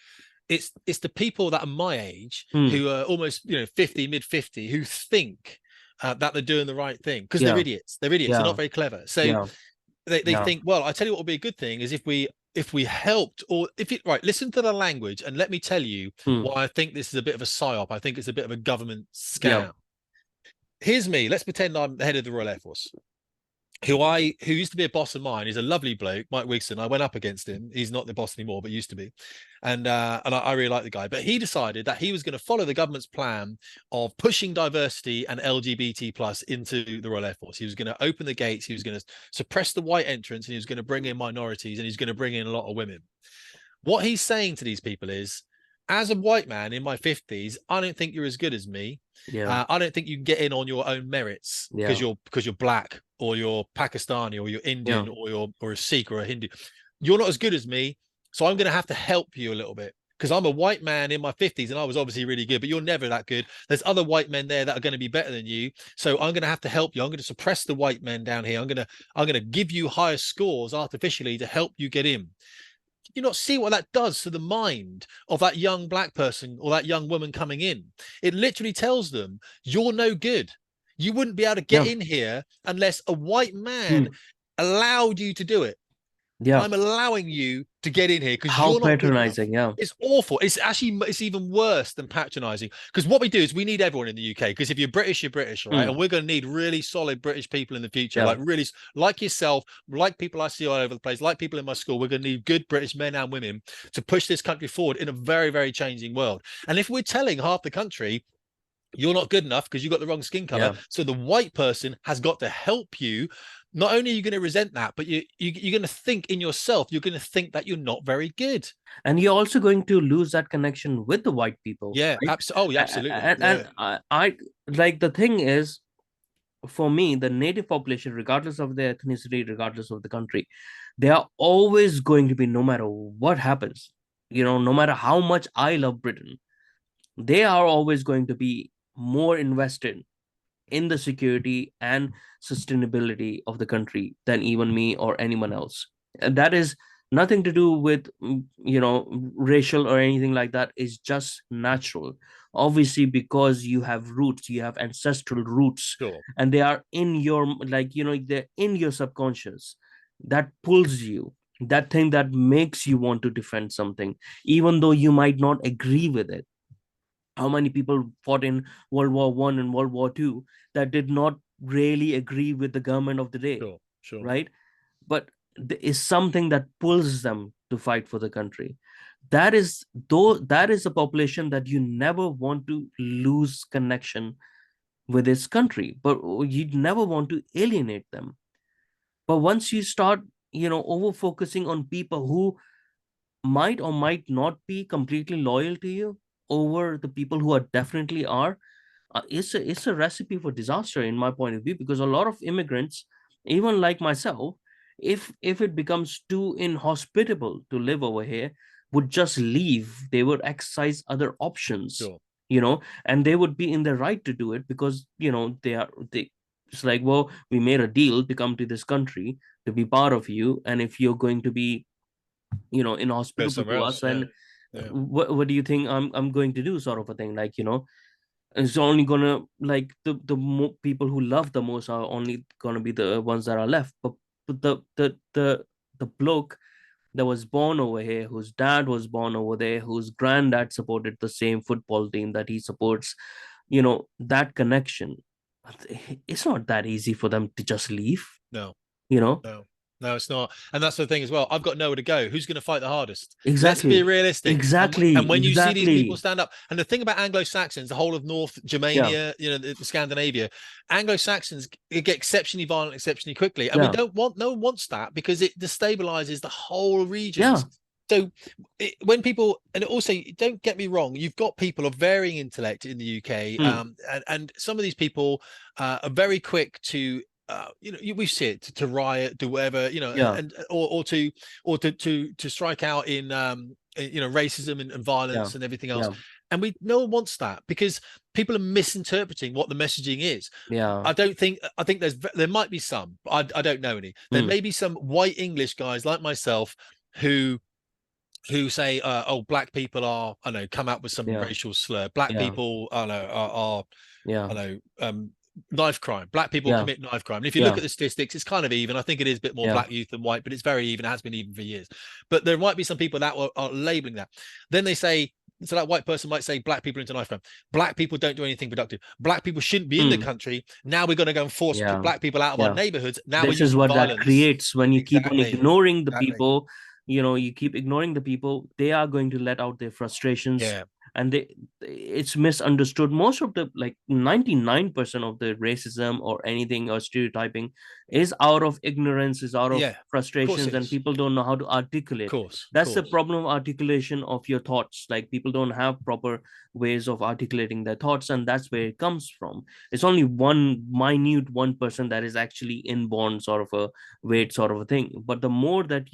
It's the people that are my age Hmm. who are almost 50, mid 50, who think that they're doing the right thing because they're Yeah, idiots. They're idiots. They're yeah, not very clever. So yeah, they yeah. think, well, I tell you what would be a good thing is if we helped, or if it right, listen to the language and let me tell you Hmm. why I think this is a bit of a psyop. I think it's a bit of a government Yeah, scam. Here's me. Let's pretend I'm the head of the Royal Air Force, who used to be a boss of mine. He's a lovely bloke, Mike Wigson. I went up against him. He's not the boss anymore, but used to be. And I really like the guy. But he decided that he was going to follow the government's plan of pushing diversity and LGBT plus into the Royal Air Force. He was going to open the gates. He was going to suppress the white entrance, and he was going to bring in minorities, and he's going to bring in a lot of women. What he's saying to these people is, as a white man in my 50s, I don't think you're as good as me. yeah, I don't think you can get in on your own merits yeah, because you're black or you're Pakistani or you're yeah, Indian or a Sikh or a Hindu. You're not as good as me, so I'm going to have to help you a little bit because I'm a white man in my 50s and I was obviously really good, but you're never that good. There's other white men there that are going to be better than you, so I'm going to have to help you. I'm going to suppress the white men down here. I'm going to give you higher scores artificially to help you get in. You not see what that does to the mind of that young black person or that young woman coming in? It literally tells them you're no good. You wouldn't be able to get yeah. in here unless a white Hmm. man allowed you to do it. Yeah. I'm allowing you to get in here because How you're not good enough. patronizing. Yeah, It's awful. It's even worse than patronizing, because what we do is we need everyone in the UK, because if you're British, you're British, right? hmm. And we're going to need really solid British people in the future, Yeah, like really like yourself, like people I see all over the place, like people in my school. We're going to need good British men and women to push this country forward in a very, very changing world. And if we're telling half the country you're not good enough because you've got the wrong skin color, yeah. so the white person has got to help you. Not only are you going to resent that, but you're going to think in yourself, you're going to think that you're not very good. And you're also going to lose that connection with the white people, Yeah, right? oh, yeah, absolutely. And Yeah, I like, the thing is, for me, the native population, regardless of their ethnicity, regardless of the country, they are always going to be, no matter what happens, no matter how much I love Britain, they are always going to be more invested in the security and sustainability of the country than even me or anyone else. And that is nothing to do with, racial or anything like that. It's just natural. Obviously, because you have roots, you have ancestral roots, Sure. and they are in your, they're in your subconscious. That pulls you. That thing that makes you want to defend something, even though you might not agree with it. How many people fought in World War I and World War II that did not really agree with the government of the day, Sure. Sure. right? But there is something that pulls them to fight for the country. That is a population that you never want to lose connection with its country, but you never want to alienate them. But once you start, over focusing on people who might or might not be completely loyal to you over the people who are definitely are, it's a recipe for disaster in my point of view, because a lot of immigrants, even like myself, if it becomes too inhospitable to live over here, would just leave. They would exercise other options, Sure. and they would be in the right to do it, because they it's like, well, we made a deal to come to this country to be part of you, and if you're going to be, Go inhospitable somewhere to else. us, Yeah. then Yeah. what do you think I'm going to do, sort of a thing, like, it's only gonna, like, the people who love the most are only gonna be the ones that are left. But the bloke that was born over here, whose dad was born over there, whose granddad supported the same football team that he supports, that connection, it's not that easy for them to just leave, No. you know No, no, it's not. And that's the thing as well. I've got nowhere to go. Who's going to fight the hardest? Let's be exactly realistic. And exactly when you see these people exactly stand up, and the thing about Anglo-Saxons, the whole of North yeah Germania, the Scandinavia, Anglo-Saxons get exceptionally violent, exceptionally quickly. And yeah no one wants that, because it destabilizes the whole yeah regions. So when people, and also, don't get me wrong, you've got people of varying intellect in the UK, mm, and some of these people are very quick to we see it to riot, do whatever, yeah and or to strike out in racism and yeah violence and everything else. yeah And no one wants that, because people are misinterpreting what the messaging is. yeah I think there might be some, I don't know any. There mm, may be some white English guys like myself who say, oh, black people are, I know, come out with some yeah racial slur. Black yeah people, I know, are yeah I know, knife crime. Black people yeah commit knife crime. And if you look yeah at the statistics, it's kind of even. I think it is a bit more yeah black youth than white, but it's very even. It has been even for years. But there might be some people that are labeling that. Then they say, so that white person might say black people into knife crime. Black people don't do anything productive. Black people shouldn't be in the mm, country. Now we're going to go and force yeah black people out of our yeah neighborhoods. Now we're this is using what that violence. creates when you keep on Exactly. ignoring the Exactly. people. You keep ignoring the people, they are going to let out their frustrations, Yeah. and it's misunderstood. Most of the, like, 99% of the racism or anything or stereotyping is out of ignorance, is out of Yeah. Of course frustrations, it and is. people don't know how to Of articulate. course. Of That's the course. problem of articulation of your thoughts. Like, people don't have proper ways of articulating their thoughts, and that's where it comes from. It's only one minute 1% that is actually inborn, sort of a weight, sort of a thing. But the more that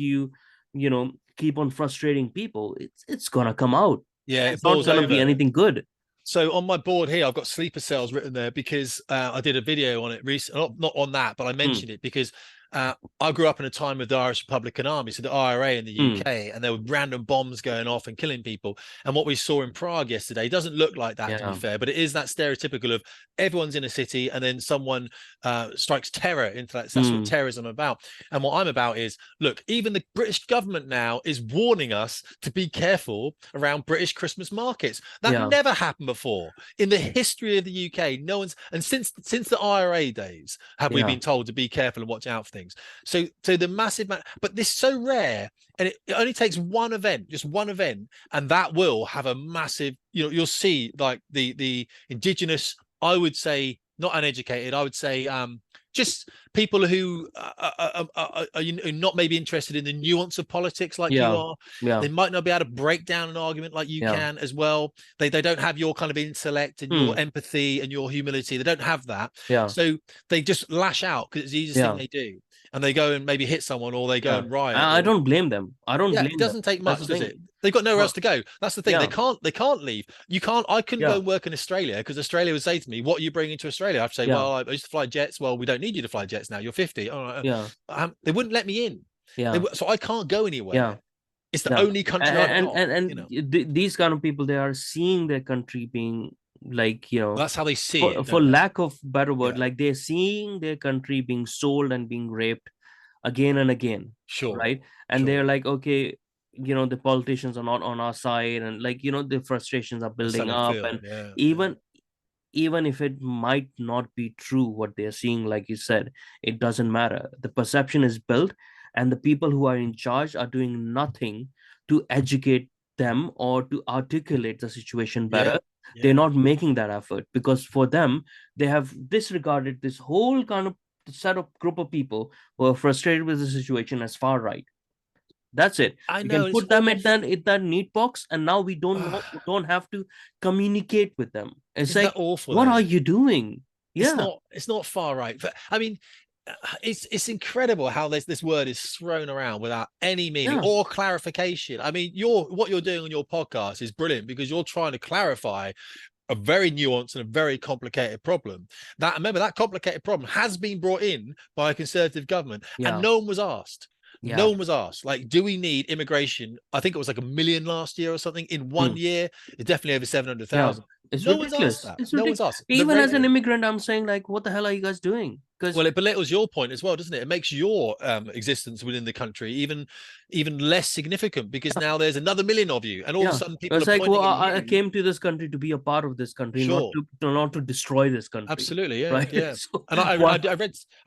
keep on frustrating people, it's gonna come out. Yeah, it It's not boils gonna be over. anything good. So on my board here, I've got sleeper cells written there because I did a video on it recently. Not on that, but I Mm, mentioned it because I grew up in a time of the Irish Republican Army, so the IRA in the mm, UK, and there were random bombs going off and killing people. And what we saw in Prague yesterday doesn't look like that, to be yeah, fair, but it is that stereotypical of everyone's in a city and then someone strikes terror into that. That's what mm, terrorism is about. And what I'm about is, look, even the British government now is warning us to be careful around British Christmas markets. That yeah, never happened before in the history of the UK. No one's, and since the IRA days have we yeah, been told to be careful and watch out for things. So the massive, but this is so rare, and it only takes one event, just one event, and that will have a massive. You'll see like the indigenous. I would say not uneducated. I would say just people who are not maybe interested in the nuance of politics like you Yeah. are. Yeah. They might not be able to break down an argument like you Yeah. can as well. They don't have your kind of intellect and your Hmm. empathy and your humility. They don't have that. Yeah. So they just lash out because it's the easiest thing Yeah. they do. And they go and maybe hit someone, or they go Yeah. and riot, I or don't blame them. I don't yeah, it blame them. doesn't take That's the much, does thing. it? They've got nowhere else But to go. That's the thing. yeah. They can't leave. You can't. I couldn't go Yeah. and work in Australia because Australia would say to me, "What are you bringing to Australia?" I have to say, Yeah. "Well, I used to fly jets." Well, we don't need you to fly jets now. You're 50. All right. Yeah. They wouldn't let me in. Yeah. So I can't go Yeah. anywhere. It's the Yeah. only country I've got. These kind of people, they are seeing their country being like, Well, that's how they see it, for don't they? lack of better word, Yeah. like they're seeing their country being sold and being raped again and again, Sure. right? And Sure. they're like, okay, the politicians are not on our side, and like, the frustrations are That's how building they up. feel. And Yeah. Yeah. even even if it might not be true what they're seeing, like you said, it doesn't matter. The perception is built, and the people who are in charge are doing nothing to educate them or to articulate the situation Yeah. better. They're Yeah. not making that effort, because for them, they have disregarded this whole kind of set of group of people who are frustrated with the situation as far right. That's it. I We know can it's put them awful. at that neat box, and now we don't have to communicate with them. It's Isn't that like, awful what are though? you doing? Yeah, It's not far right. But I mean, it's incredible how this word is thrown around without any meaning yeah, or clarification. I mean, what you're doing on your podcast is brilliant because you're trying to clarify a very nuanced and a very complicated problem. That, remember, that complicated problem has been brought in by a conservative government, and yeah, no one was asked. No yeah. one was asked, like, do we need immigration? I think it was like 1 million last year or something in Hmm. 1 year. It's definitely over Yeah, 700,000. it's No one's asked ridiculous. that. It's No one's ridiculous. asked. The Even as rate an of, immigrant, I'm saying, like, what the hell are you guys doing? Because well, it belittles your point as well, doesn't it? It makes your existence within the country even less significant because now there's another million of you, and all of a yeah, sudden people it's are like, well, pointing at I you. came to this country to be a part of this country, not Sure. to destroy this country, Absolutely, yeah, right? yeah. So And what? I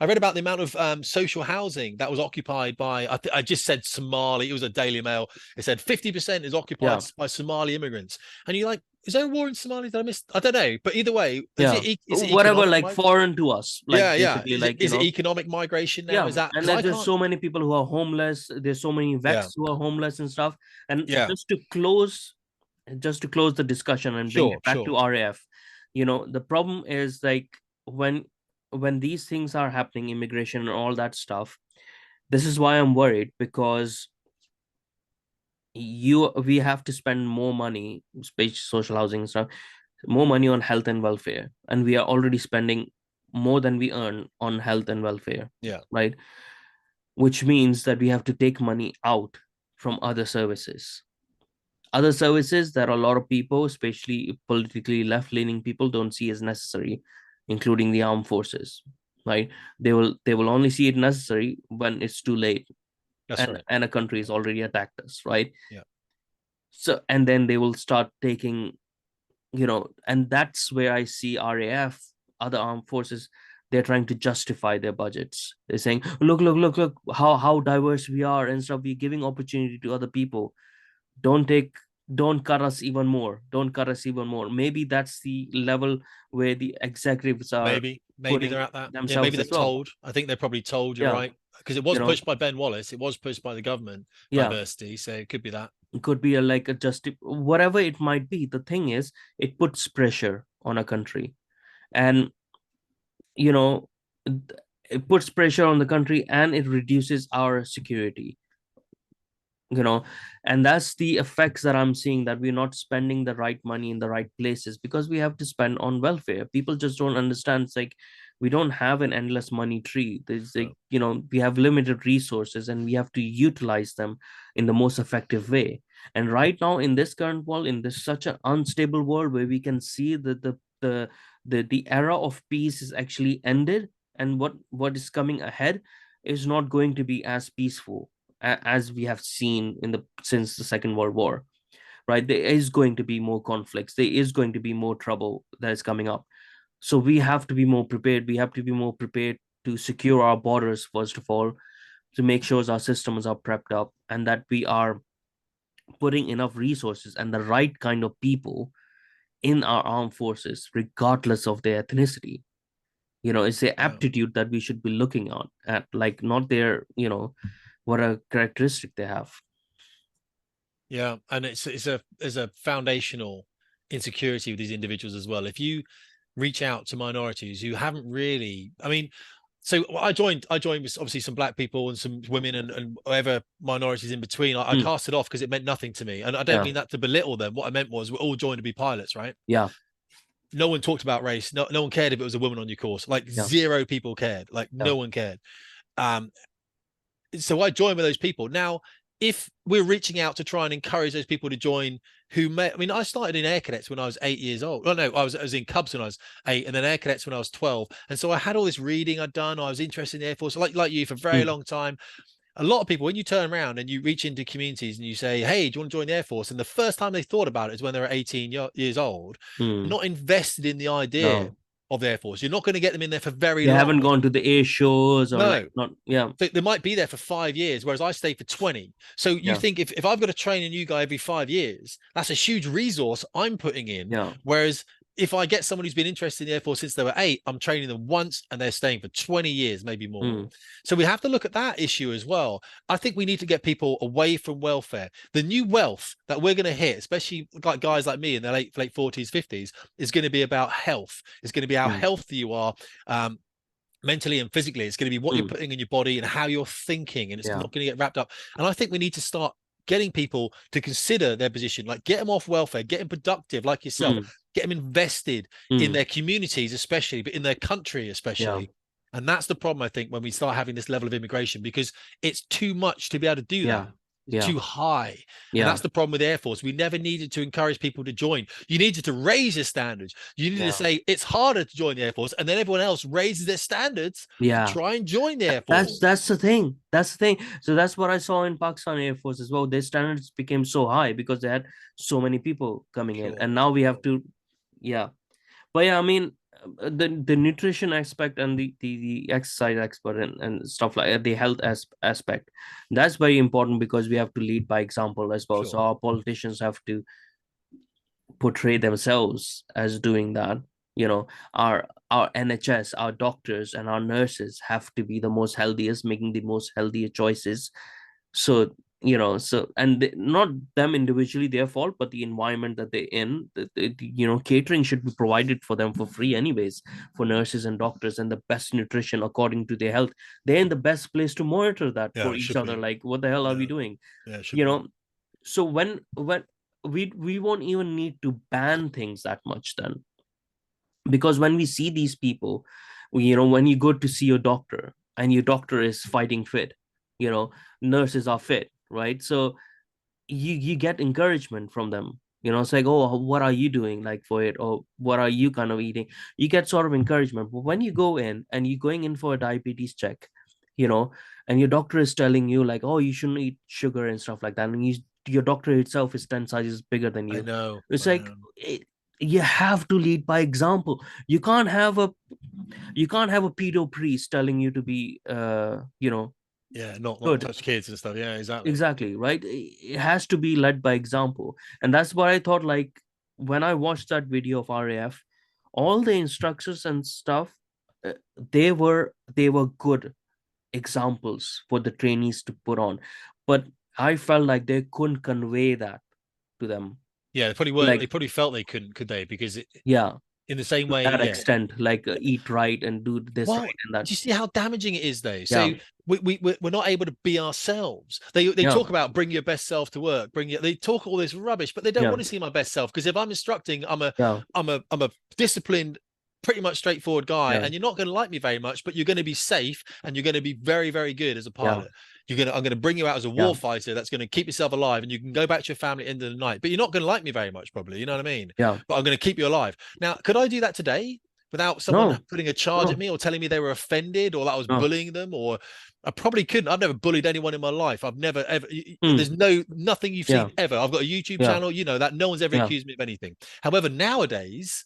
read about the amount of social housing that was occupied by I just said Somali. It was a Daily Mail. It said 50% is occupied Yeah, by Somali immigrants. And you're like, is there a war in Somalia that I missed? I don't know. But either way, yeah, is it whatever, economic? like foreign to us, like Yeah, yeah. basically, like, Is it economic migration now? yeah. Is that And because there's I just can't? so many people who are homeless. There's so many Yeah, vets who are homeless and stuff. And yeah. just to close the discussion and bring Sure, it back sure. to RAF, the problem is, like, when these things are happening, immigration and all that stuff, this is why I'm worried, because we have to spend more money, space, social housing and stuff, more money on health and welfare, and we are already spending more than we earn on health and welfare, Yeah, right? Which means that we have to take money out from other services that a lot of people, especially politically left-leaning people, don't see as necessary, including the armed forces, right? They will only see it necessary when it's too late, that's and right. a country has already attacked us, right? Yeah, So, and then they will start taking, and that's where I see RAF, other armed forces, they're trying to justify their budgets. They're saying, look, how diverse we are and stuff. We're giving opportunity to other people. Don't take, don't cut us even more. Don't cut us even more. Maybe that's the level where the executives are maybe putting they're at that. Yeah, maybe themselves they're as well. told. I think they're probably told. You're Yeah, right because it you was know, pushed by Ben Wallace. It was pushed by the government yeah. diversity, so it could be that. It could be like a just whatever it might be. The thing is, it puts pressure on a country, and you know it puts pressure on the country, and it reduces our security, you know and that's the effects that I'm seeing, that we're not spending the right money in the right places, because we have to spend on welfare. People just don't understand. It's like, we don't have an endless money tree. There's like, No. we have limited resources, and we have to utilize them in the most effective way. And right now, in this current world, in this such an unstable world, where we can see that the era of peace is actually ended, and what is coming ahead is not going to be as peaceful as we have seen since the Second World War, right? There is going to be more conflicts. There is going to be more trouble that is coming up. So we have to be more prepared. We have to be more prepared to secure our borders, first of all, to make sure our systems are prepped up, and that we are putting enough resources and the right kind of people in our armed forces, regardless of their ethnicity. It's the Yeah. aptitude that we should be looking at, like not their, what a characteristic they have. Yeah, and it's a foundational insecurity with these individuals as well. If you reach out to minorities who haven't really, I mean, so I joined with obviously some black people and some women and whatever minorities in between. I Mm, cast it off because it meant nothing to me, and I don't yeah, mean that to belittle them. What I meant was we're all joined to be pilots, right? yeah, No one talked about race. No one cared if it was a woman on your course. Like yeah, zero people cared. Like yeah. no one cared. Um, so I join with those people. Now, if we're reaching out to try and encourage those people to join who may, I mean, I started in air cadets when I was 8 years old. Oh, no, I was in Cubs when I was 8, and then air cadets when I was 12. And so I had all this reading I'd done. I was interested in the Air Force, like you, for a very Mm, long time. A lot of people, when you turn around and you reach into communities and you say, hey, do you want to join the Air Force? And the first time they thought about it is when they were 18 years old, mm. not invested in the idea No, of the Air Force. You're not going to get them in there for very they haven't long. gone to the air shows or like No. not. Yeah, So they might be there for 5 years, whereas I stayed for 20. So you yeah, think if I've got to train a new guy every 5 years, that's a huge resource I'm putting in. yeah. Whereas if I get someone who's been interested in the Air Force since they were 8, I'm training them once and they're staying for 20 years, maybe more. Mm, So we have to look at that issue as well. I think we need to get people away from welfare. The new wealth that we're going to hit, especially like guys like me in their late 40s, 50s, is going to be about health. It's going to be how mm, healthy you are. Mentally and physically. It's going to be what you're mm. putting in your body and how you're thinking, and it's Yeah. not going to get wrapped up. And I think we need to start getting people to consider their position, like get them off welfare, get them productive like yourself, Mm, get them invested in mm. their communities, especially, but in their country, Yeah, especially. And that's the problem, I think, when we start having this level of immigration, because it's too much to be able to do yeah, that. It's yeah, too high. And yeah, that's the problem with Air Force. We never needed to encourage people to join. You needed to raise your standards. You needed to yeah, say it's harder to join the Air Force, and then everyone else raises their standards to yeah. try and join the Air Force. That's the thing. That's the thing. So that's what I saw in Pakistan Air Force as well. Their standards became so high because they had so many people coming in, Sure, and now we have sure. to, yeah. But yeah, I mean, the nutrition aspect and the exercise aspect and stuff like that, the health aspect, that's very important because we have to lead by example as well. So Sure. our politicians have to portray themselves as doing that. you know our NHS, our doctors and our nurses have to be the most healthiest, making the most healthier choices. So and not them individually their fault, but the environment that they're in, catering should be provided for them for free anyways, for nurses and doctors, and the best nutrition according to their health. They're in the best place to monitor that Yeah, for it each should other, be. like what the hell are we Yeah, doing? yeah, it should you be. know so when we won't even need to ban things that much then, because when we see these people, when you go to see your doctor and your doctor is fighting fit, you know nurses are fit, right? So you get encouragement from them. It's like, oh, what are you doing like for it, or what are you kind of eating? You get sort of encouragement. But when you go in and you're going in for a diabetes check, you know and your doctor is telling you like, oh, you shouldn't eat sugar and stuff like that, and your doctor itself is 10 sizes bigger than I you. know. It's I like, know. you have to lead by example. You can't have a pedo priest telling you to be Yeah, not good. touch kids and stuff. Yeah, exactly. Exactly, right? It has to be led by example. And that's what I thought, like, when I watched that video of RAF, all the instructors and stuff, they were good examples for the trainees to put on. But I felt like they couldn't convey that to them. Yeah, they probably weren't. They Like, probably felt they couldn't, could they? Because yeah, in the same to way, that yeah. extent, like, eat right and do this Well, right and that. do you see how damaging it is, though? So Yeah, we're not able to be ourselves. They yeah, talk about bring your best self to work. They talk all this rubbish, but they don't yeah, want to see my best self, because if I'm instructing, yeah, I'm a disciplined, pretty much straightforward guy, yeah, and you're not going to like me very much, but you're going to be safe and you're going to be very, very good as a yeah, pilot. I'm going to bring you out as a yeah, war fighter that's going to keep yourself alive, and you can go back to your family at the end of the night, but you're not going to like me very much, probably. You know what I mean? yeah. But I'm going to keep you alive. Now, could I do that today without someone No, putting a charge at no, me or telling me they were offended or that I was no. bullying them? Or I probably couldn't. I've never bullied anyone in my life. I've never ever. Mm, There's nothing you've yeah, seen ever. I've got a YouTube yeah, channel. You know that no one's ever yeah. accused me of anything. However, nowadays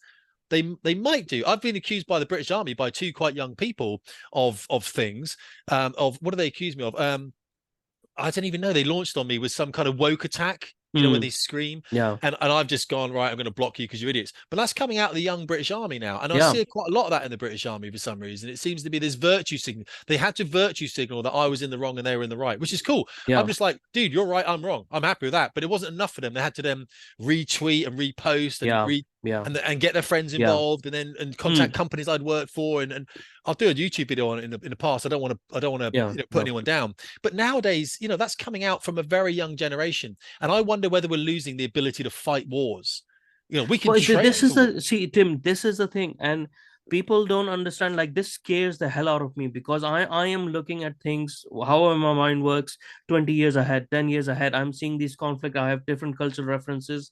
they might do. I've been accused by the British Army, by two quite young people, of things. Of what do they accuse me of? I don't even know. They launched on me with some kind of woke attack. You know, when they scream, Yeah. and I've just gone, right, I'm going to block you because you're idiots. But that's coming out of the young British Army now, and I Yeah. see quite a lot of that in the British Army for some reason. It seems to be this virtue signal. They had to virtue signal that I was in the wrong and they were in the right, which is cool. I'm Yeah. just like, dude, you're right, I'm wrong. I'm happy with that. But it wasn't enough for them. They had to then retweet and repost and Yeah. Yeah. and get their friends Yeah. involved, and then and contact companies I'd worked for, and I'll do a YouTube video on it in the past. I don't want to Yeah. put anyone down. But nowadays, that's coming out from a very young generation, and I wonder whether we're losing the ability to fight wars. We can Well, this train is for war. the see, Tim, this is the thing, and people don't understand. Like, this scares the hell out of me because I am looking at things how my mind works 20 years ahead, 10 years ahead. I'm seeing these conflict. I have different cultural references,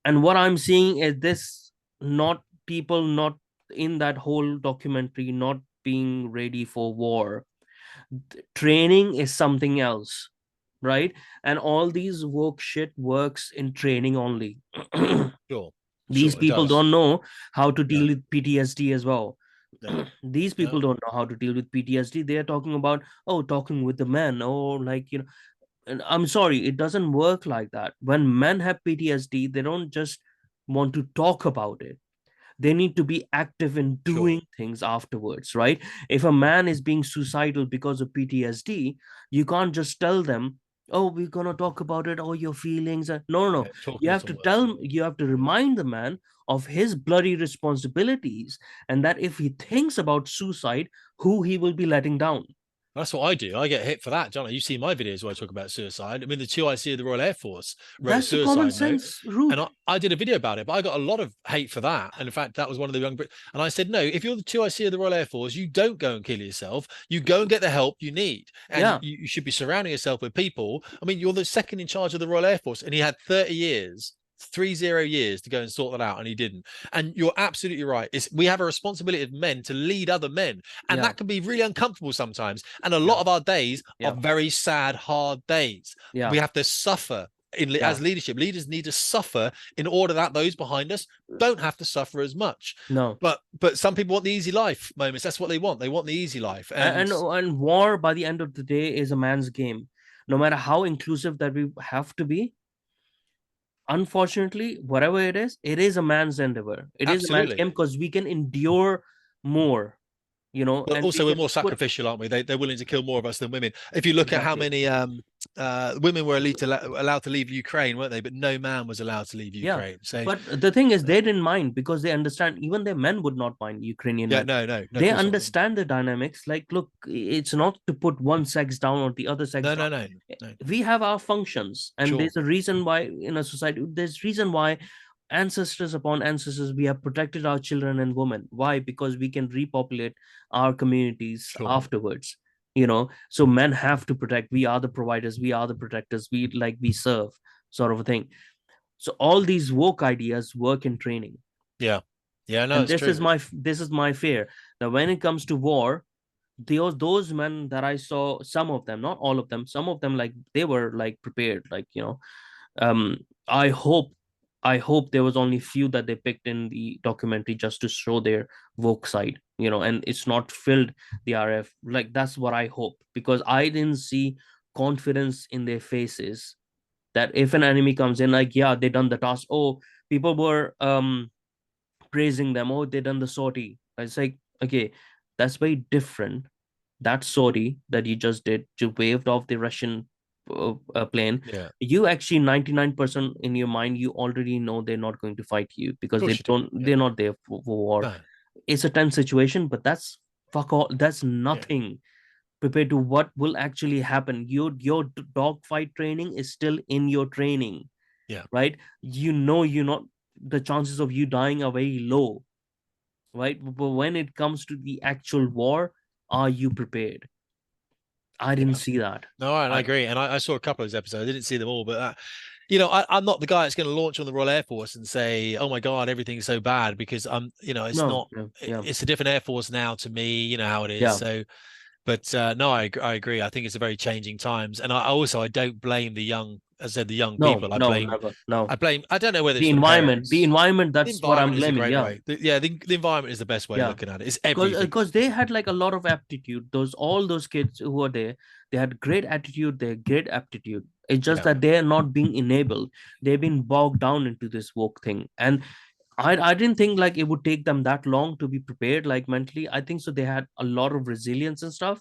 and what I'm seeing is this: not people not in that whole documentary not being ready for war. Training is something else, right? And all these woke shit works in training only. Sure, These sure, it people does. don't know how to No, deal with PTSD as well. no, These no. people don't know how to deal with PTSD. They are talking about, oh, talking with the men, or like, and I'm sorry, it doesn't work like that. When men have PTSD, they don't just want to talk about it. They need to be active in Sure. doing things afterwards, right? If a man is being suicidal because of PTSD, you can't just tell them, oh, we're going to talk about it, oh, your feelings. No, no, no. Yeah, You talking have to doesn't work. you have to remind the man of his bloody responsibilities, and that if he thinks about suicide, who he will be letting down. That's what I do. I get hit for that, John. You see my videos where I talk about suicide. I mean, the two I see of the Royal Air Force wrote a That's a common suicide note, sense and route. I did a video about it, but I got a lot of hate for that. And in fact, that was one of the young Brit. And I said, no, if you're the two I see of the Royal Air Force, you don't go and kill yourself. You go and get the help you need, and Yeah. you should be surrounding yourself with people. I mean, you're the second in charge of the Royal Air Force, and he had 30 years. 30 years to go and sort that out, and he didn't. And you're absolutely right. We have a responsibility of men to lead other men, and Yeah. that can be really uncomfortable sometimes. And a lot Yeah. of our days are Yeah. very sad, hard days. Yeah. We have to suffer Yeah. as leadership. Leaders need to suffer in order that those behind us don't have to suffer as much. No. But some people want the easy life moments. That's what they want. They want the easy life. And war, by the end of the day, is a man's game. No matter how inclusive that we have to be, unfortunately, whatever it is a man's endeavor. It is a man's Absolutely. game because we can endure more, But and we also, we're can more put sacrificial, aren't we? They're willing to kill more of us than women. If you look at how exactly. many women were allowed to leave Ukraine, weren't they? But no man was allowed to leave Yeah. Ukraine. So But the thing is, they didn't mind because they understand, even their men would not mind, Ukrainian yeah, men. no, no, no, of They course not. understand the dynamics. Like, look, it's not to put one sex down or the other sex No, down. no, no, no. We have our functions, and Sure, there's a reason why in a society, there's reason why ancestors upon ancestors, we have protected our children and women. Why? Because we can repopulate our communities sure. afterwards. So men have to protect. We are the providers, we are the protectors, we serve, sort of a thing. So all these woke ideas work in training. Yeah, yeah, no, And it's true. this is my fear, that when it comes to war, those men that I saw, some of them, not all of them, some of them, like, they were like prepared, like, um i hope I hope there was only few that they picked in the documentary just to show their woke side, and it's not filled the RF. Like, that's what I hope, because I didn't see confidence in their faces, that if an enemy comes in, like, yeah, they done the task. Oh, people were praising them. Oh, they done the sortie. It's like, okay, that's very different. That sortie that you just did, you waved off the Russian plane. Yeah, of You actually 99% in your mind, you already know they're not going to fight you, because course you do. Yeah, they're not there for war. no, It's a tense situation, but that's fuck all. That's yeah, nothing compared to what will actually happen. Your dogfight training is still in your training, yeah, right? You're not, the chances of you dying are very low, right? But when it comes to the actual war, are you prepared? I didn't yeah. see that. No, and I I agree. And I saw a couple of those episodes. I didn't see them all, but I'm not the guy that's going to launch on the Royal Air Force and say, "Oh my God, everything's so bad," because it's no, not. yeah, yeah, It's a different Air Force now to me. You know how it is. yeah. So, but no, I agree. I think it's a very changing times, and I don't blame the young. As I said, the young No, people. no, never, no. I don't know whether it's The for the environment, the parents. environment. The That's what I'm environment is a blaming. great Yeah, way. The environment is the best way of yeah. looking at it. It's because everything. because they had like a lot of aptitude. All those kids who were there, they had great attitude, they had great aptitude. It's just that they are not being enabled. They've been bogged down into this woke thing. And I didn't think like it would take them that long to be prepared, like mentally. I think so. They had a lot of resilience and stuff,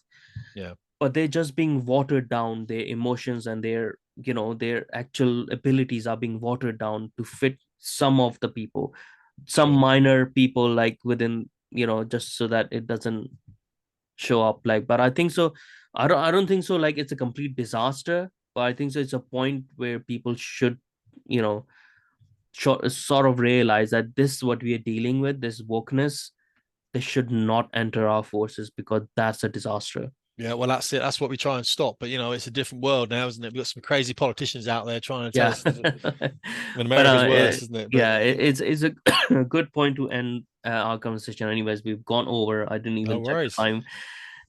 Yeah. but they're just being watered down. Their emotions and their, their actual abilities are being watered down to fit some of the people, some Sure. minor people, like within, just so that it doesn't show up. Like, but I think so. I don't think so. Like it's a complete disaster, but I think so. It's a point where people should, you know, sort of realize that this is what we are dealing with. This wokeness, they should not enter our forces because that's a disaster. Yeah, well, that's it. That's what we try and stop. But it's a different world now, isn't it? We've got some crazy politicians out there trying to tell Yeah, us that when but America's worse, isn't it? But yeah, it's a a good point to end our conversation. Anyways, we've gone over. I didn't no even check the worries. time.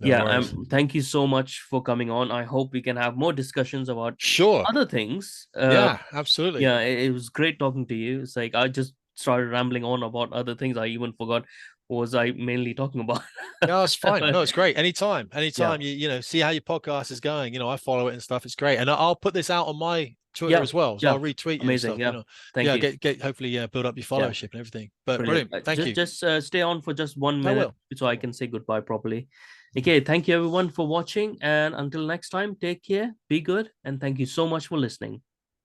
No Yeah, worries. thank you so much for coming on. I hope we can have more discussions about Sure. other things. Yeah, absolutely. Yeah, it was great talking to you. It's like I just started rambling on about other things. I even forgot what was I mainly talking about. No, it's fine. No, it's great. Anytime, Yeah, anytime you see how your podcast is going. I follow it and stuff. It's great, and I'll put this out on my Twitter yeah, as well. So yeah. I'll retweet you and Amazing. stuff. Yeah, thank Yeah, you. get hopefully build up your Yeah, followership and everything. But brilliant. brilliant. Thank you. Just stay on for just one I minute will. so I can say goodbye properly. Okay, thank you everyone for watching, and until next time, take care, be good, and thank you so much for listening.